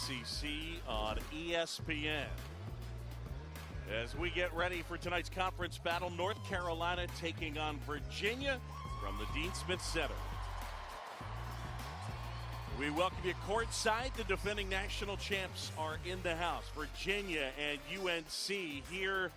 ACC on ESPN. As we get ready for tonight's conference battle, North Carolina taking on Virginia from the Dean Smith Center. We welcome you courtside. The defending national champs are in the house. Virginia and UNC here.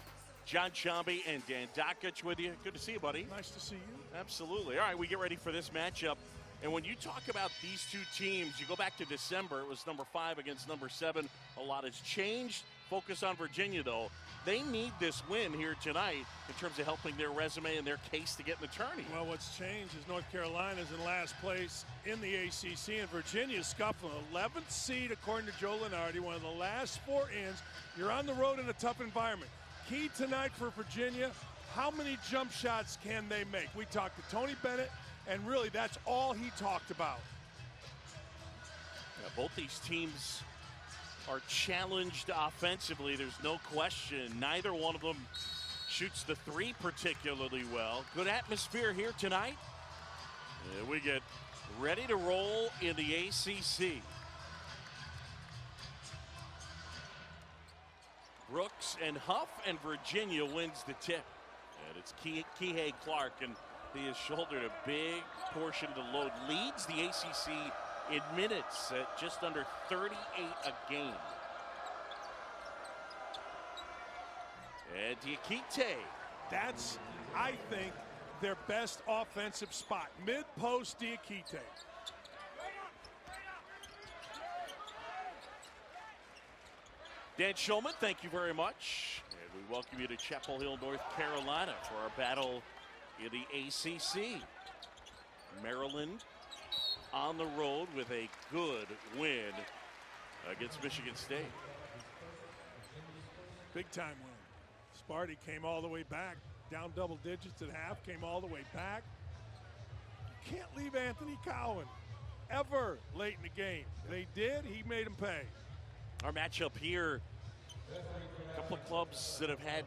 John Sciambi and Dan Dakich with you. Good to see you, buddy. Nice to see you. Absolutely. All right, we get ready for this matchup. And when you talk about these two teams, you go back to December. It was number 5 against number 7. A lot has changed. Focus on Virginia, though. They need this win here tonight in terms of helping their resume and their case to get in the tourney. Well, what's changed is North Carolina's in last place in the ACC, and Virginia's scuffling. 11th seed, according to Joe Lunardi, one of the last 4 ins. You're on the road in a tough environment. Key tonight for Virginia, how many jump shots can they make? We talked to Tony Bennett, and really that's all he talked about. Yeah, both these teams are challenged offensively. There's no question. Neither one of them shoots the 3 particularly well. Good atmosphere here tonight. We get ready to roll in the ACC. Brooks and Huff, and Virginia wins the tip. And it's Kihei Clark, and he has shouldered a big portion of the load. Leads the ACC in minutes at just under 38 a game. And Diakite. That's, I think, their best offensive spot. Mid-post Diakite. Dan Shulman, thank you very much. And we welcome you to Chapel Hill, North Carolina for our battle in the ACC. Maryland on the road with a good win against Michigan State. Big time win. Sparty came all the way back, down double digits at half, came all the way back. You can't leave Anthony Cowan ever late in the game. They did, he made them pay. Our matchup here, a couple of clubs that have had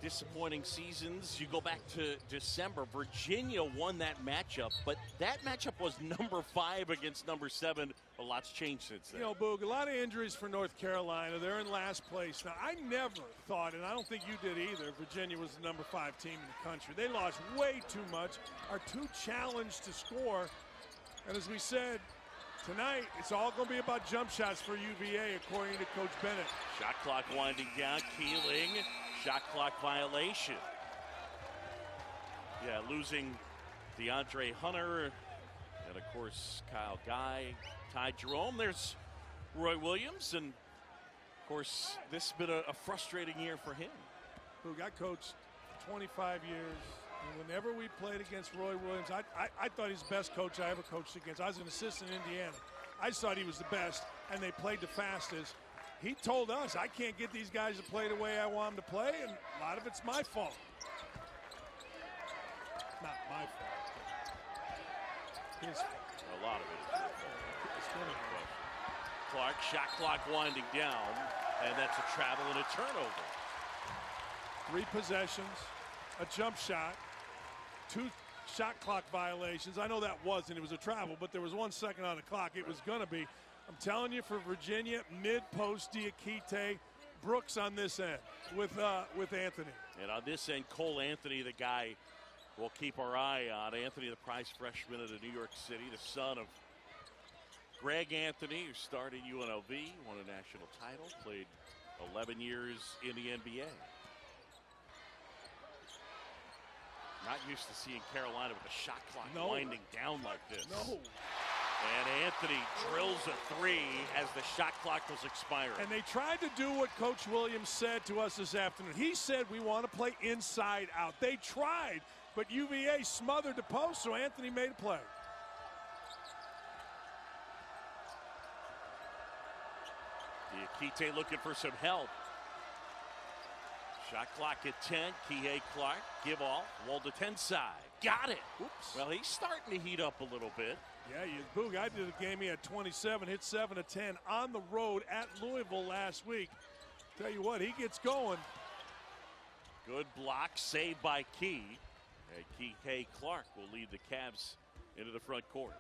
disappointing seasons. You go back to December, Virginia won that matchup, but that matchup was number 5 against number 7. A lot's changed since then. You know, Boog, a lot of injuries for North Carolina. They're in last place. Now, I never thought, and I don't think you did either, Virginia was the number 5 team in the country. They lost way too much, are too challenged to score, and as we said, tonight, it's all going to be about jump shots for UVA, according to Coach Bennett. Shot clock winding down, Keeling, shot clock violation. Yeah, losing DeAndre Hunter, and of course, Kyle Guy, Ty Jerome. There's Roy Williams, and of course, this has been a frustrating year for him. Who got coached 25 years. And whenever we played against Roy Williams, I thought he's the best coach I ever coached against. I was an assistant in Indiana. I just thought he was the best, and they played the fastest. He told us, I can't get these guys to play the way I want them to play, and a lot of it's my fault. Not my fault. His fault. A lot of it is his fault. Clark, shot clock winding down, and that's a travel and a turnover. 3 possessions, a jump shot, 2 shot clock violations. I know that wasn't. It was a travel, but there was 1 second on the clock. It was going to be. I'm telling you, for Virginia, mid-post Diakite, Brooks on this end with Anthony. And on this end, Cole Anthony, the guy we'll keep our eye on. Anthony, the prize freshman out of New York City, the son of Greg Anthony, who started UNLV, won a national title, played 11 years in the NBA. Not used to seeing Carolina with a shot clock winding down like this. No. And Anthony drills a 3 as the shot clock was expiring. And they tried to do what Coach Williams said to us this afternoon. He said we want to play inside out. They tried, but UVA smothered the post, so Anthony made a play. Diakite looking for some help. Shot clock at 10. Kihei Clark, give off. Wall to 10 side. Got it. Oops. Well, he's starting to heat up a little bit. Yeah, Boog, I did a game. He had 27, hit 7 of 10 on the road at Louisville last week. Tell you what, he gets going. Good block, saved by Key. And Kihei Clark will lead the Cavs into the front court.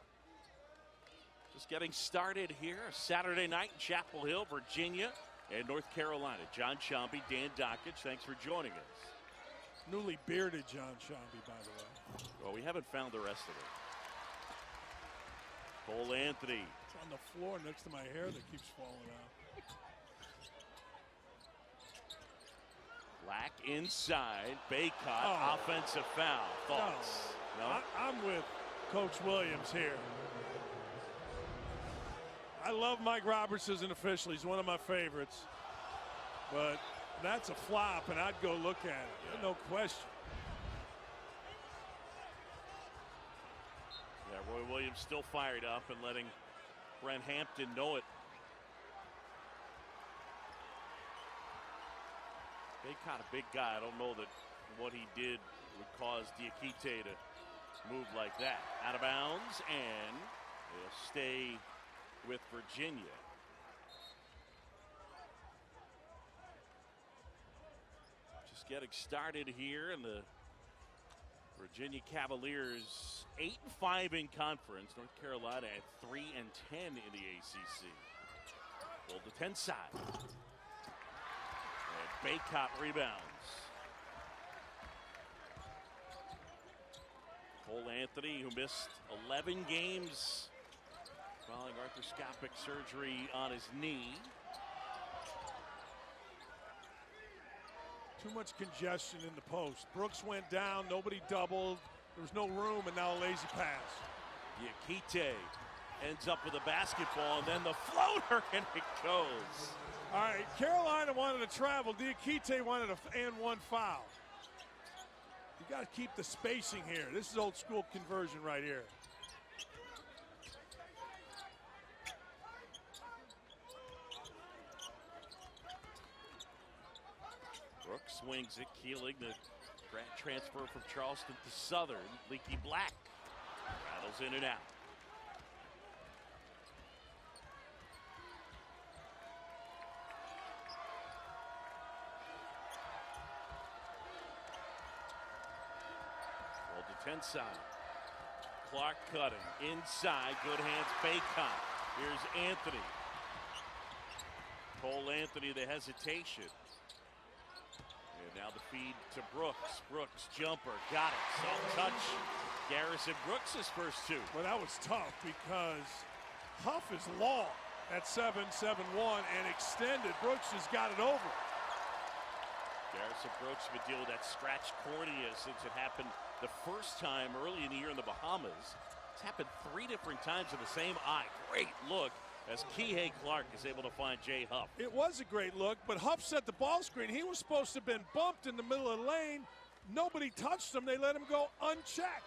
Just getting started here. Saturday night in Chapel Hill, Virginia and North Carolina. John Sciambi, Dan Dakich, thanks for joining us. Newly bearded John Sciambi, by the way. Well, we haven't found the rest of it. Cole Anthony. It's on the floor next to my hair that keeps falling out. Black inside. Bacot, offensive foul. Thoughts? No? I'm with Coach Williams here. I love Mike Roberts as an official. He's one of my favorites. But that's a flop, and I'd go look at it. No question. Yeah, Roy Williams still fired up and letting Brent Hampton know it. Bacot, a big guy. I don't know that what he did would cause Diakite to move like that. Out of bounds, and they'll stay with Virginia. Just getting started here, and the Virginia Cavaliers 8-5 in conference. North Carolina at 3-10 in the ACC. Well, the 10 side. And Bacot rebounds. Cole Anthony, who missed 11 games following arthroscopic surgery on his knee. Too much congestion in the post. Brooks went down, nobody doubled. There was no room, and now a lazy pass. Diakite ends up with a basketball, and then the floater, and it goes. All right, Carolina wanted to travel. Diakite wanted an and one foul. You got to keep the spacing here. This is old school conversion right here. Brooks swings it. Keeling, the transfer from Charleston to Southern. Leaky Black rattles in and out. Well, the 10 side. Clark cutting inside. Good hands. Bacot. Here's Anthony. Cole Anthony, the hesitation. And now the feed to Brooks. Brooks jumper, got it. Soft touch. Garrison Brooks his first two. Well, that was tough because Huff is long at 7'7" and extended. Brooks has got it over. Garrison Brooks would deal with that scratched cornea since it happened the first time early in the year in the Bahamas. It's happened 3 different times in the same eye. Great look as Kihei Clark is able to find Jay Huff. It was a great look, but Huff set the ball screen. He was supposed to have been bumped in the middle of the lane. Nobody touched him. They let him go unchecked.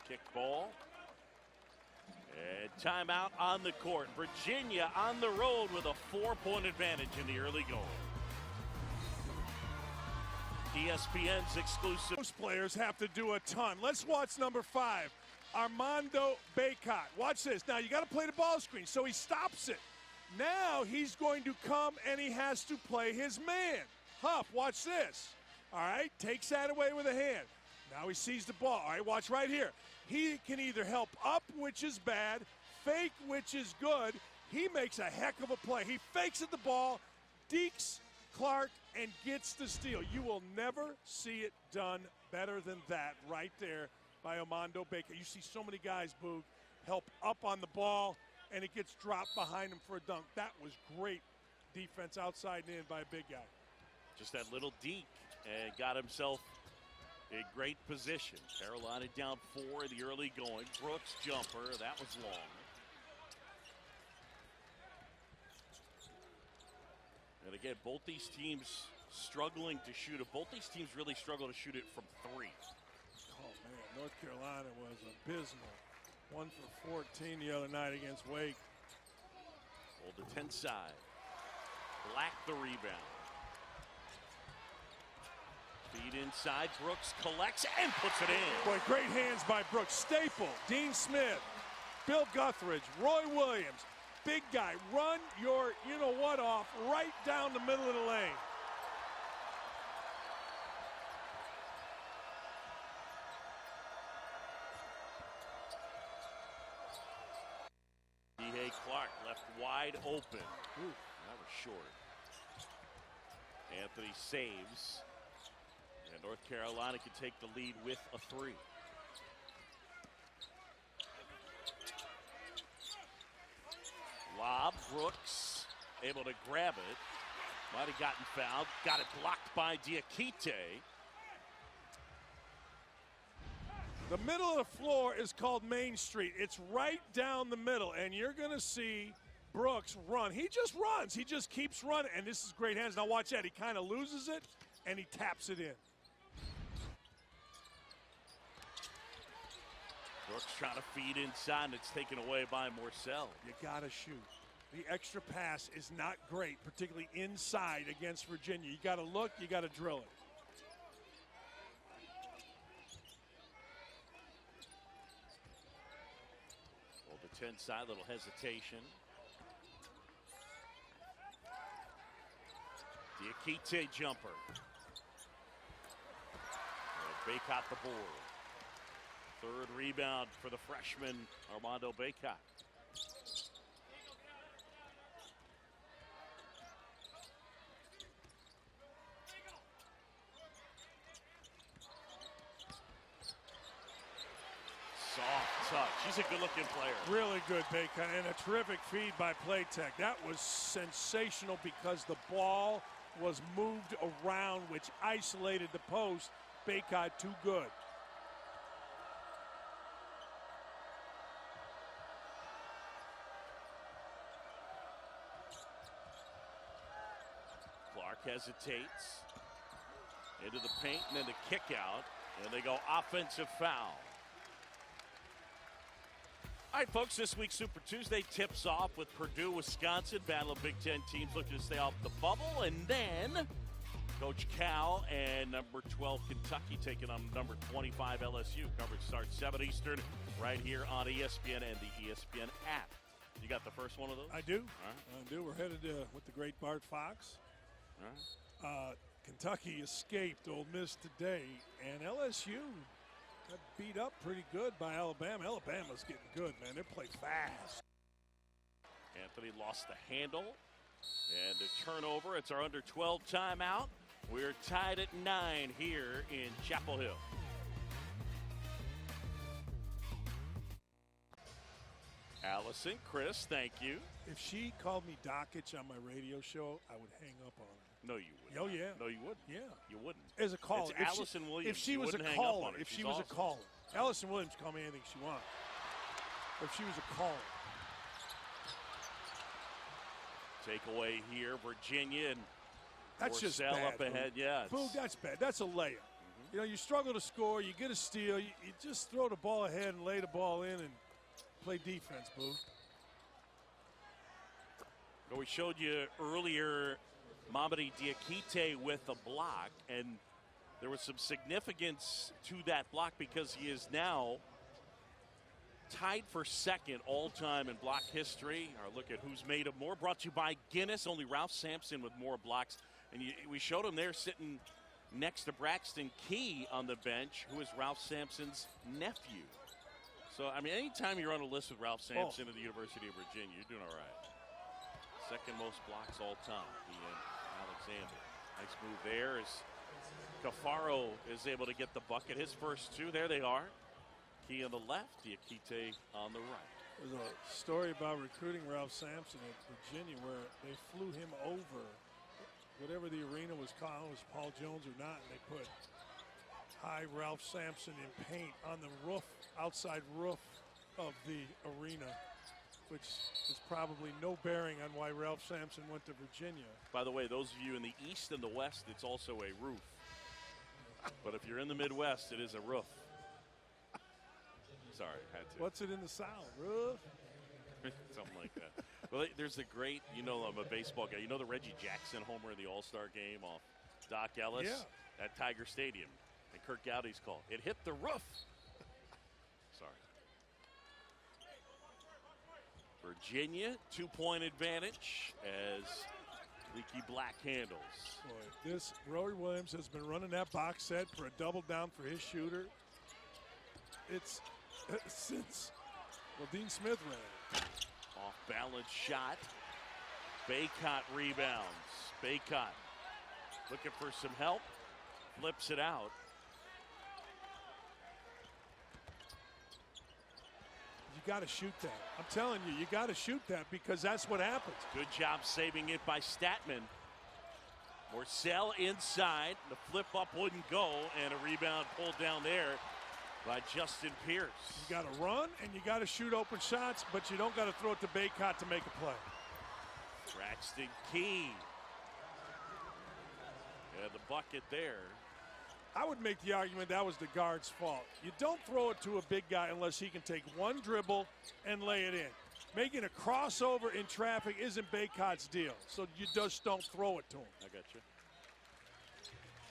Kick ball. And timeout on the court. Virginia on the road with a 4-point advantage in the early going. ESPN's exclusive. Most players have to do a ton. Let's watch number 5, Armando Bacot. Watch this. Now, you got to play the ball screen, so he stops it. Now he's going to come, and he has to play his man. Huff, watch this. All right, takes that away with a hand. Now he sees the ball. All right, watch right here. He can either help up, which is bad, fake, which is good. He makes a heck of a play. He fakes at the ball, dekes Clark, and gets the steal. You will never see it done better than that right there by Armando Bacot. You see so many guys, Boog, help up on the ball, and it gets dropped behind him for a dunk. That was great defense outside and in by a big guy. Just that little deke and got himself a great position. Carolina down 4 in the early going. Brooks jumper, that was long. And again, both these teams struggling to shoot it. Both these teams really struggle to shoot it from 3. Oh, man, North Carolina was abysmal. 1 for 14 the other night against Wake. Well, the 10 side. Black the rebound. Feed inside. Brooks collects and puts it in. Boy, great hands by Brooks. Staple, Dean Smith, Bill Guthridge, Roy Williams. Big guy, run your you-know-what off right down the middle of the lane. left wide open. Ooh, that was short. Anthony saves. And North Carolina can take the lead with a 3. Lob, Brooks able to grab it. Might have gotten fouled. Got it blocked by Diakite. The middle of the floor is called Main Street. It's right down the middle, and you're going to see Brooks run. He just runs. He just keeps running, and this is great hands. Now watch that. He kind of loses it, and he taps it in. Brooks trying to feed inside, and it's taken away by Morsell. You got to shoot. The extra pass is not great, particularly inside against Virginia. You got to look, you got to drill it. Well, the 10 side, little hesitation. Diakite jumper. Bacot the board. Third rebound for the freshman, Armando Bacot. Soft touch. She's a good-looking player. Really good, Bacot, and a terrific feed by Playtech. That was sensational because the ball was moved around, which isolated the post. Bacot too good. Clark hesitates. Into the paint and then the kick out. And they go offensive foul. All right, folks, this week's Super Tuesday tips off with Purdue, Wisconsin. Battle of Big Ten teams looking to stay off the bubble. And then Coach Cal and number 12 Kentucky taking on number 25 LSU. Coverage starts 7 Eastern right here on ESPN and the ESPN app. You got the first one of those? I do. All right. I do. We're headed with the great Bart Fox. All right. Kentucky escaped Ole Miss today, and LSU got beat up pretty good by Alabama. Alabama's getting good, man. They play fast. Anthony lost the handle. And a turnover. It's our under 12 timeout. We're tied at 9 here in Chapel Hill. Allison, Chris, thank you. If she called me Dockich on my radio show, I would hang up on her. No, you wouldn't. Oh, yeah. No, you wouldn't. Yeah. You wouldn't. As a caller. It's Allison Williams. If she You was a wouldn't hang up caller. on her. If She's she was awesome. a caller. Allison Williams can call me anything she wants. If she was a caller. Takeaway here, Virginia and That's just Morsell bad. up ahead. Yeah. Boog, that's bad. That's a layup. You know, you struggle to score, you get a steal, you just throw the ball ahead and lay the ball in and play defense, Boog. Well, we showed you earlier Mamadi Diakite with a block, and there was some significance to that block because he is now tied for second all-time in block history. Our look at who's made it more. Brought to you by Guinness. Only Ralph Sampson with more blocks. And we showed him there sitting next to Braxton Key on the bench, who is Ralph Sampson's nephew. So, I mean, anytime you're on a list with Ralph Sampson at the University of Virginia, you're doing all right. Second most blocks all time, he and Alexander. Nice move there as Cafaro is able to get the bucket. His first two, there they are. Key on the left, Diakite on the right. There's a story about recruiting Ralph Sampson at Virginia where they flew him over, whatever the arena was called, was Paul Jones or not, and they put high Ralph Sampson in paint on the roof, outside roof of the arena, which is probably no bearing on why Ralph Sampson went to Virginia. By the way, those of you in the East and the West, it's also a roof. But if you're in the Midwest, it is a roof. Sorry, had to. What's it in the South? Roof? Something like that. Well, there's a great, you know, I'm a baseball guy. You know the Reggie Jackson homer in the All-Star game off Doc Ellis at Tiger Stadium? And Kirk Gowdy's call. It hit the roof. Sorry. Virginia, 2-point advantage as Leaky Black handles. Boy, this Rory Williams has been running that box set for a double down for his shooter. It's since Dean Smith ran it. Off balance shot. Bacot rebounds. Bacot looking for some help. Flips it out. You got to shoot that. I'm telling you, you got to shoot that because that's what happens. Good job saving it by Statman. Morsell inside. The flip up wouldn't go, and a rebound pulled down there by Justin Pierce. You got to run and you got to shoot open shots, but you don't got to throw it to Bacot to make a play. Braxton Key. Yeah, the bucket there. I would make the argument that was the guard's fault. You don't throw it to a big guy unless he can take one dribble and lay it in. Making a crossover in traffic isn't Bacot's deal, so you just don't throw it to him. I got you.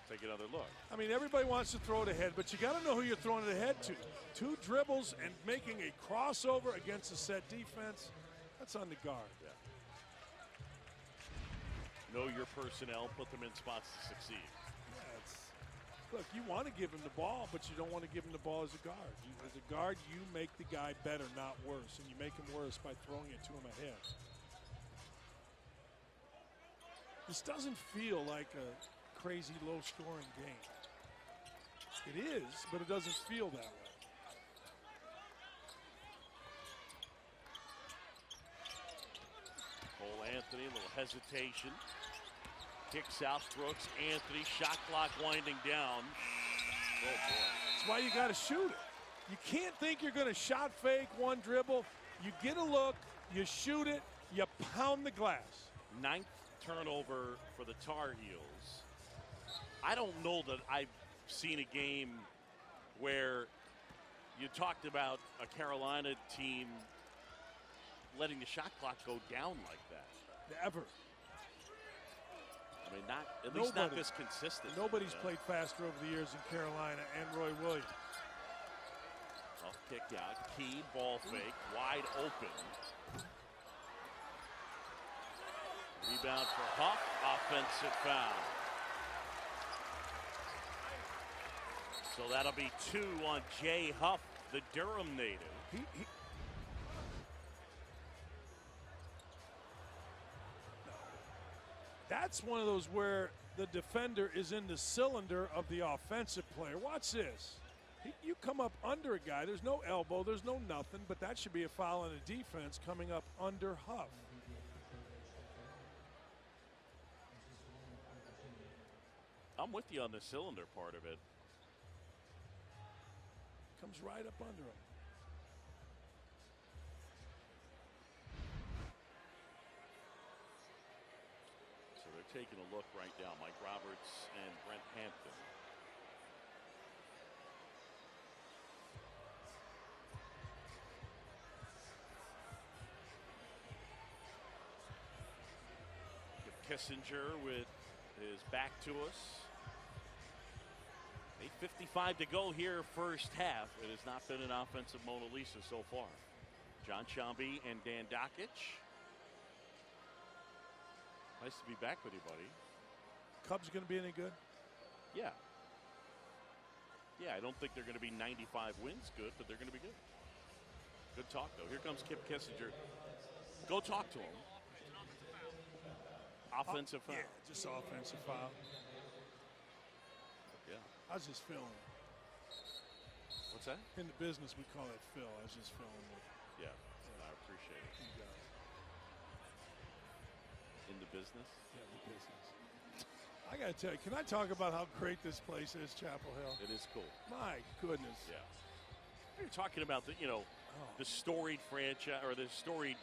Take another look. I mean, everybody wants to throw it ahead, but you got to know who you're throwing it ahead to. 2 dribbles and making a crossover against a set defense, that's on the guard. Yeah. Know your personnel, put them in spots to succeed. Look, you want to give him the ball, but you don't want to give him the ball as a guard. As a guard, you make the guy better, not worse, and you make him worse by throwing it to him ahead. This doesn't feel like a crazy low-scoring game. It is, but it doesn't feel that way. Cole Anthony, a little hesitation. Kicks out Brooks. Anthony, shot clock winding down. Oh, boy. That's why you got to shoot it. You can't think you're going to shot fake one dribble. You get a look, you shoot it, you pound the glass. 9th turnover for the Tar Heels. I don't know that I've seen a game where you talked about a Carolina team letting the shot clock go down like that. Never. I mean, at least not this consistent. Nobody's played faster over the years in Carolina and Roy Williams. Tough kick out. Key, ball fake, wide open. Rebound for Huff, offensive foul. So that'll be 2 on Jay Huff, the Durham native. That's one of those where the defender is in the cylinder of the offensive player. Watch this. You come up under a guy. There's no elbow. There's no nothing. But that should be a foul on the defense coming up under Huff. I'm with you on the cylinder part of it. Comes right up under him. So they're taking a look right now. Mike Roberts and Brent Hampton. Kissinger with his back to us. 8:55 to go here, first half. It has not been an offensive Mona Lisa so far. John Shambi and Dan Dakich. Nice to be back with you, buddy. Cubs going to be any good? Yeah. Yeah, I don't think they're going to be 95 wins good, but they're going to be good. Good talk, though. Here comes Kip Kissinger. Go talk to him. Offensive foul. Yeah, just offensive foul. Yeah. I was just feeling. What's that? In the business, we call it Phil. I was just feeling with. Yeah, I appreciate it. You guys. In the business? Yeah, the business. I got to tell you, can I talk about how great this place is, Chapel Hill? It is cool. My goodness. Yeah. You're talking about the, the storied franchise or the storied,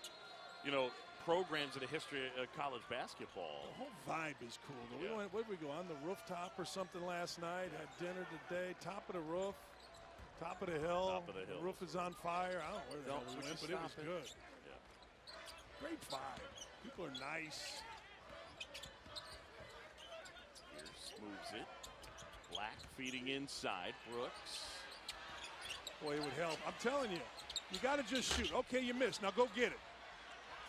programs in the history of college basketball. The whole vibe is cool. Yeah. Where did we go? On the rooftop or something last night? Had dinner today. Top of the roof. Top of the hill. Top of the hill. Roof is on fire. I don't know where the hell we Would went, you but it was stop it? good. Yeah. Great vibe. People are nice. Pierce moves it. Black feeding inside. Brooks. Boy, it would help. I'm telling you, you got to just shoot. Okay, you missed. Now go get it.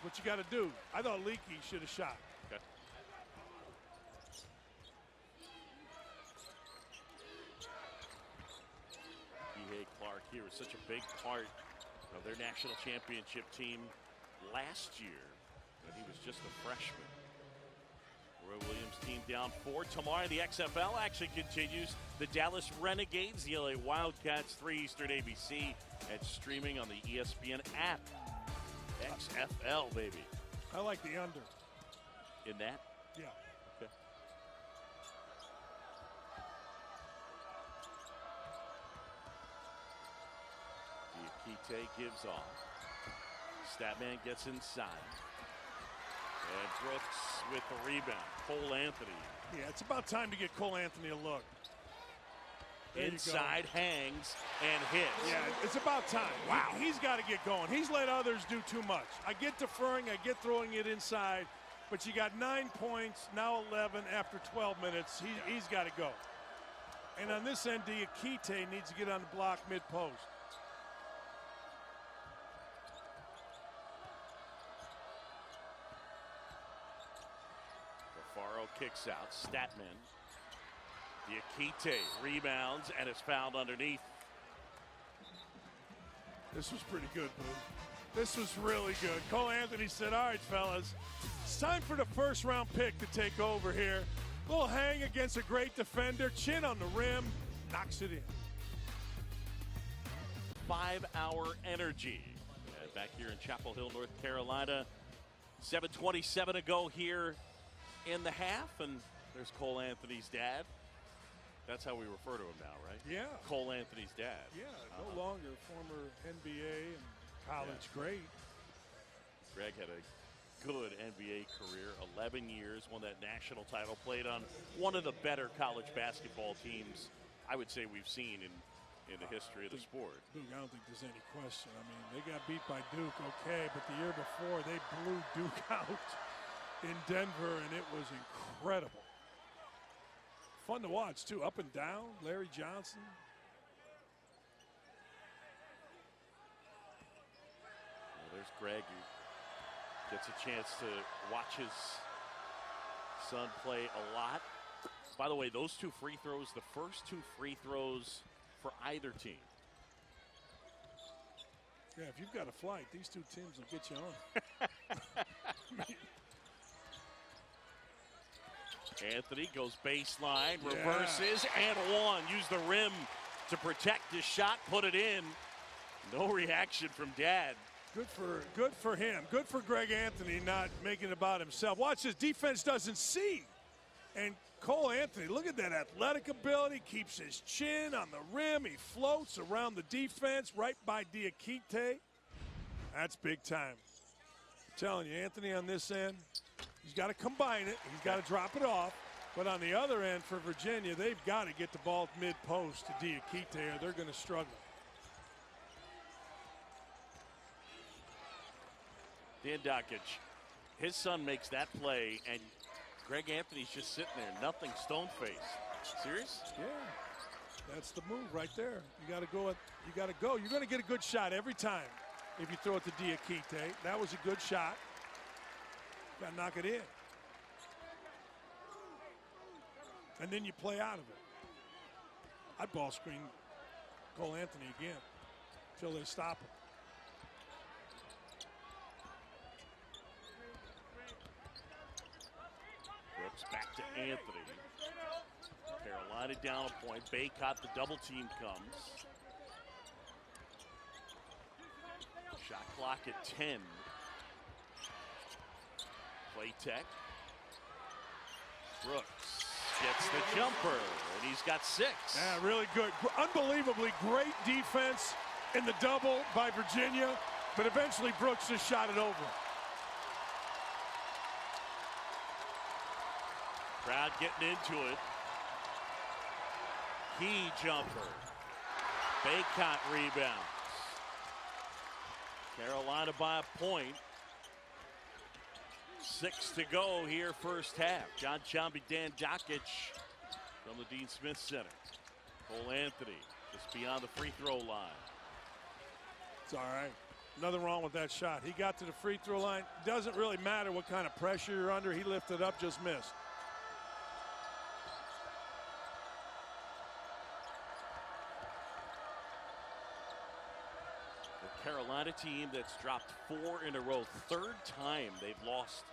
What you got to do. I thought Leakey should have shot. Okay. Kihei Clark here is such a big part of their national championship team last year when he was just a freshman. Roy Williams team down 4. Tomorrow the XFL action continues. The Dallas Renegades, the LA Wildcats, 3 Eastern ABC, and streaming on the ESPN app. XFL, baby. I like the under. In that? Yeah. Okay. Diakite gives off. Statman gets inside. And Brooks with the rebound. Cole Anthony. Yeah, it's about time to get Cole Anthony a look. There Inside hangs and hits. Yeah, it's about time. Wow. He's got to get going. He's let others do too much. I get deferring, I get throwing it inside, but you got 9 points, now 11 after 12 minutes. He's got to go. And on this end, Diakite needs to get on the block mid-post. Faro kicks out. Statman. Diakite rebounds and is fouled underneath. This was pretty good, Boo. This was really good. Cole Anthony said, all right, fellas, it's time for the first-round pick to take over here. Little hang against a great defender. Chin on the rim. Knocks it in. 5-hour energy. Back here in Chapel Hill, North Carolina. 7:27 to go here in the half, and there's Cole Anthony's dad. That's how we refer to him now, right? Yeah. Cole Anthony's dad. Yeah, no longer former NBA and college great. Greg had a good NBA career, 11 years, won that national title, played on one of the better college basketball teams I would say we've seen in the history of the sport. Duke, I don't think there's any question. I mean, they got beat by Duke, okay, but the year before they blew Duke out in Denver, and it was incredible. Fun to watch, too. Up and down, Larry Johnson. Well, there's Greg, who gets a chance to watch his son play a lot. By the way, those 2 free throws, the first 2 free throws for either team. Yeah, if you've got a flight, these 2 teams will get you on. Anthony goes baseline, reverses, and one. Use the rim to protect his shot, put it in. No reaction from Dad. Good for him. Good for Greg Anthony not making it about himself. Watch this. Defense doesn't see. And Cole Anthony, look at that athletic ability. Keeps his chin on the rim. He floats around the defense right by Diakite. That's big time. I'm telling you, Anthony on this end, he's got to combine it. He's got to drop it off. But on the other end for Virginia, they've got to get the ball mid-post to Diakite or they're going to struggle. Dan Dockich, his son makes that play, and Greg Anthony's just sitting there, nothing, stone-faced. Serious? Yeah, that's the move right there. You got to go. You got to go. You're going to get a good shot every time if you throw it to Diakite. That was a good shot. Got to knock it in. And then you play out of it. I'd ball screen Cole Anthony again until they stop him. Brooks back to Anthony. Carolina down a point. Baycott, the double team comes. Shot clock at 10. Play tech. Brooks gets the jumper, and he's got 6. Yeah, really good. Unbelievably great defense in the double by Virginia, but eventually Brooks just shot it over. Crowd getting into it. Key jumper. Baycott rebounds. Carolina by a point. 6 to go here, first half. John Chomby, Dan Dockich from the Dean Smith Center. Cole Anthony just beyond the free throw line. It's all right. Nothing wrong with that shot. He got to the free throw line. Doesn't really matter what kind of pressure you're under. He lifted up, just missed. The Carolina team that's dropped 4 in a row. Third time they've lost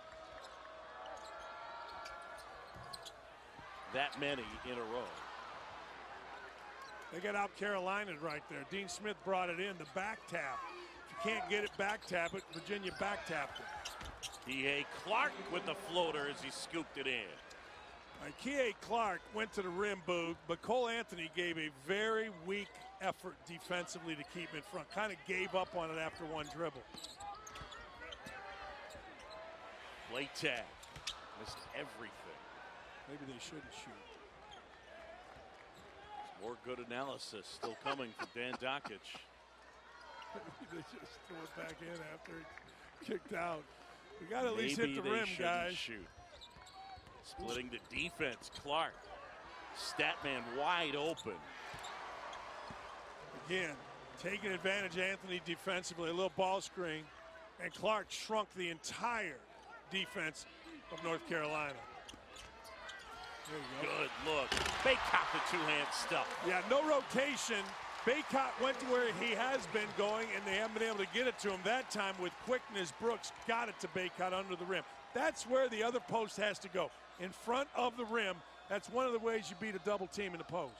that many in a row. They got out Carolina right there. Dean Smith brought it in, the back tap. If you can't get it, back tap it. Virginia back tapped it. Kihei Clark with the floater as he scooped it in. Kihei Clark went to the rim, Boog, but Cole Anthony gave a very weak effort defensively to keep in front. Kind of gave up on it after one dribble. Play tag. Missed everything. Maybe they shouldn't shoot. More good analysis still coming from Dan Dakich. They just threw it back in after it kicked out. We got to at least hit the rim, guys. Shoot. Splitting the defense. Clark. Statman wide open. Again, taking advantage of Anthony defensively. A little ball screen. And Clark shrunk the entire defense of North Carolina. There you go. Good look. Bacot the two-hand stuff. Yeah, no rotation. Bacot went to where he has been going, and they haven't been able to get it to him. That time with quickness, Brooks got it to Bacot under the rim. That's where the other post has to go. In front of the rim, that's one of the ways you beat a double team in the post.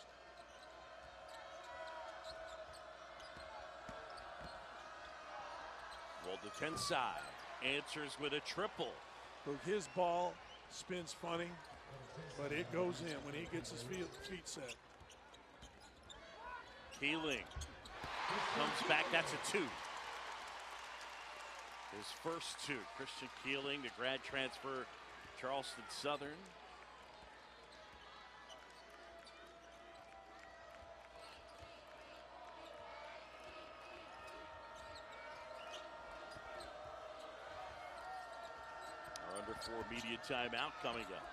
Waldo Tensai answers with a triple. His ball spins funny, but it goes in when he gets his feet set. Keeling comes back. That's a 2. His first 2. Christian Keeling, the grad transfer, Charleston Southern. Our under 4 media timeout coming up.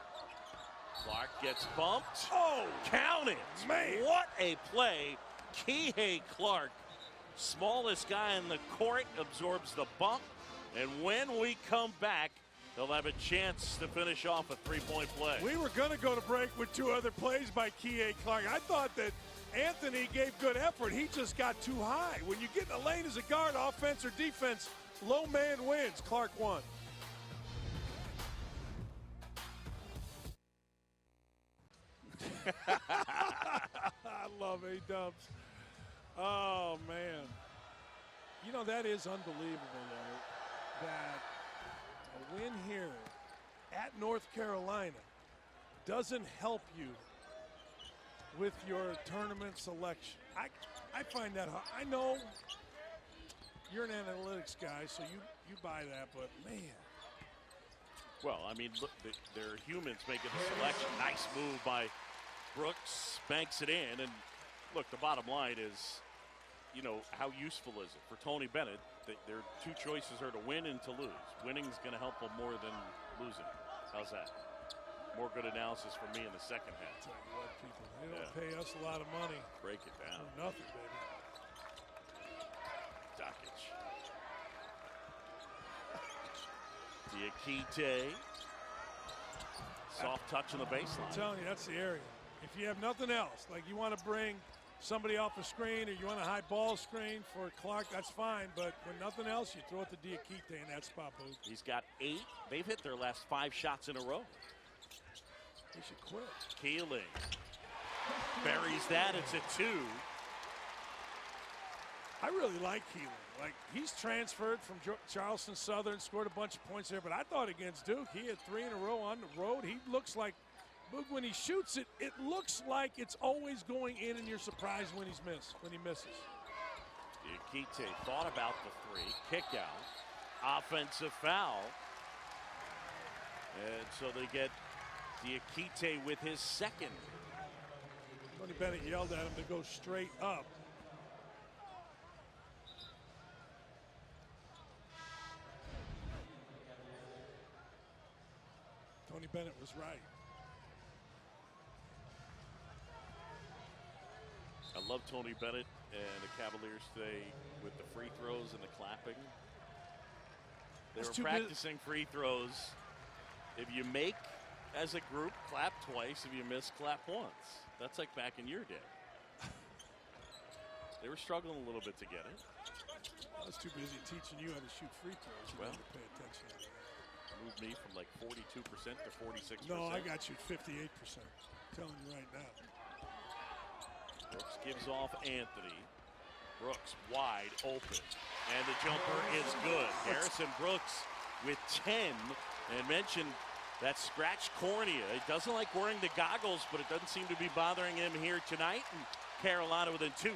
Clark gets bumped. Oh, count it. Man. What a play. Kihei Clark, smallest guy in the court, absorbs the bump. And when we come back, they'll have a chance to finish off a three-point play. We were going to go to break with 2 other plays by Kihei Clark. I thought that Anthony gave good effort. He just got too high. When you get in the lane as a guard, offense or defense, low man wins. Clark won. I love A-Dubs. Oh, man. You know, that is unbelievable, though, that a win here at North Carolina doesn't help you with your tournament selection. I find that hard. I know you're an analytics guy, so you buy that, but, man. Well, I mean, look, they're humans making the selection. Nice move by Brooks, banks it in, and look, the bottom line is, you know, how useful is it for Tony Bennett? Their 2 choices are to win and to lose. Winning's going to help them more than losing. How's that? More good analysis from me in the second half. Tell you what, people, they don't pay us a lot of money. Break it down. For nothing, baby. Dakich. Diakite. Soft touch on the baseline. I'm telling you, that's the area. If you have nothing else, like you want to bring somebody off a screen or you want a high ball screen for Clark, that's fine. But when nothing else, you throw it to Diakite in that spot, Boo. He's got 8. They've hit their last 5 shots in a row. They should quit. Keeling buries that. It's a 2. I really like Keeling. Like, he's transferred from Charleston Southern, scored a bunch of points there. But I thought against Duke, he had 3 in a row on the road. He looks like, when he shoots it, it looks like it's always going in, and you're surprised when he misses. Diakite thought about the 3, kick out, offensive foul. And so they get Diakite with his second. Tony Bennett yelled at him to go straight up. Tony Bennett was right. I love Tony Bennett and the Cavaliers today with the free throws and the clapping. They were practicing free throws. If you make as a group, clap twice. If you miss, clap once. That's like back in your day. They were struggling a little bit to get it. I was too busy teaching you how to shoot free throws. You didn't pay attention to that. Moved me from like 42% to 46%. No, I got you 58%. I'm telling you right now. Brooks gives off Anthony. Brooks wide open. And the jumper is good. Garrison Brooks with 10. And mentioned that scratched cornea. He doesn't like wearing the goggles, but it doesn't seem to be bothering him here tonight. And Carolina within 2.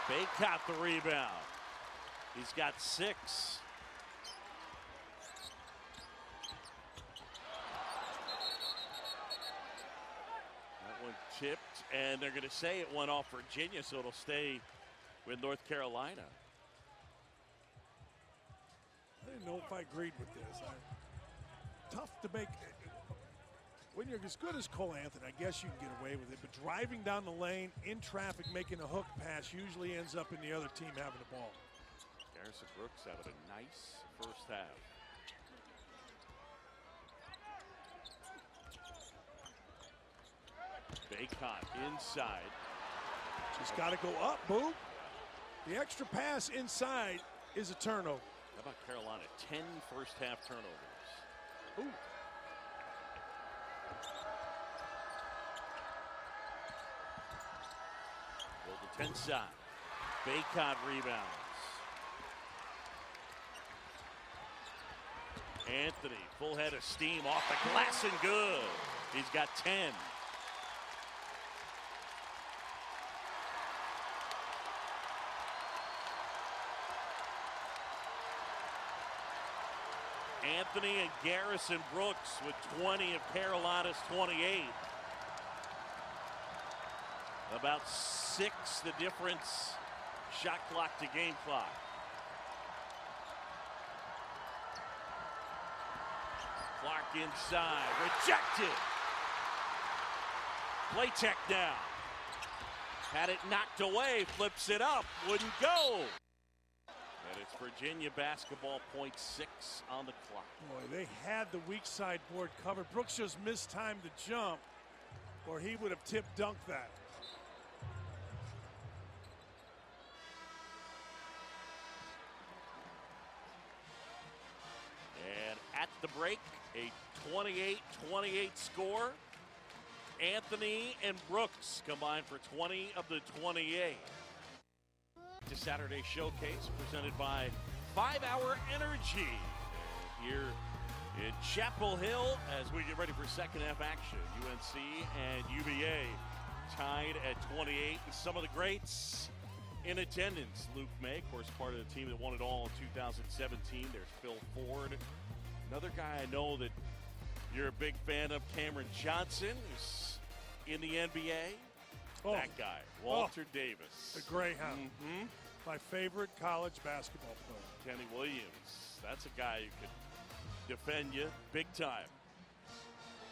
Bacot the rebound. He's got 6. That one tipped, and they're going to say it went off Virginia, so it'll stay with North Carolina. I didn't know if I agreed with this. Tough to make. When you're as good as Cole Anthony, I guess you can get away with it. But driving down the lane in traffic, making a hook pass usually ends up in the other team having the ball. Garrison Brooks having a nice first half. Bacot inside. Just got to go up, Boo. The extra pass inside is a turnover. How about Carolina? 10 first half turnovers. Ooh. The 10 side. Bacot rebounds. Anthony, full head of steam off the glass and good. He's got 10. Anthony and Garrison Brooks with 20 of Carolina's 28. About 6 the difference, shot clock to game clock. Clark inside, rejected. Play tech now. Had it knocked away, flips it up, wouldn't go. And it's Virginia basketball, .6 on the clock. Boy, they had the weak side board covered. Brooks just mistimed the jump, or he would have tip-dunked that. And at the break, a 28-28 score. Anthony and Brooks combined for 20 of the 28. The Saturday Showcase presented by 5 Hour Energy. And here in Chapel Hill as we get ready for second half action. UNC and UVA tied at 28. And some of the greats in attendance. Luke May, of course, part of the team that won it all in 2017. There's Phil Ford. Another guy I know that you're a big fan of, Cameron Johnson, who's in the NBA. Oh. That guy, Walter Davis. The Greyhound. My favorite college basketball player. Kenny Williams. That's a guy who could defend you big time.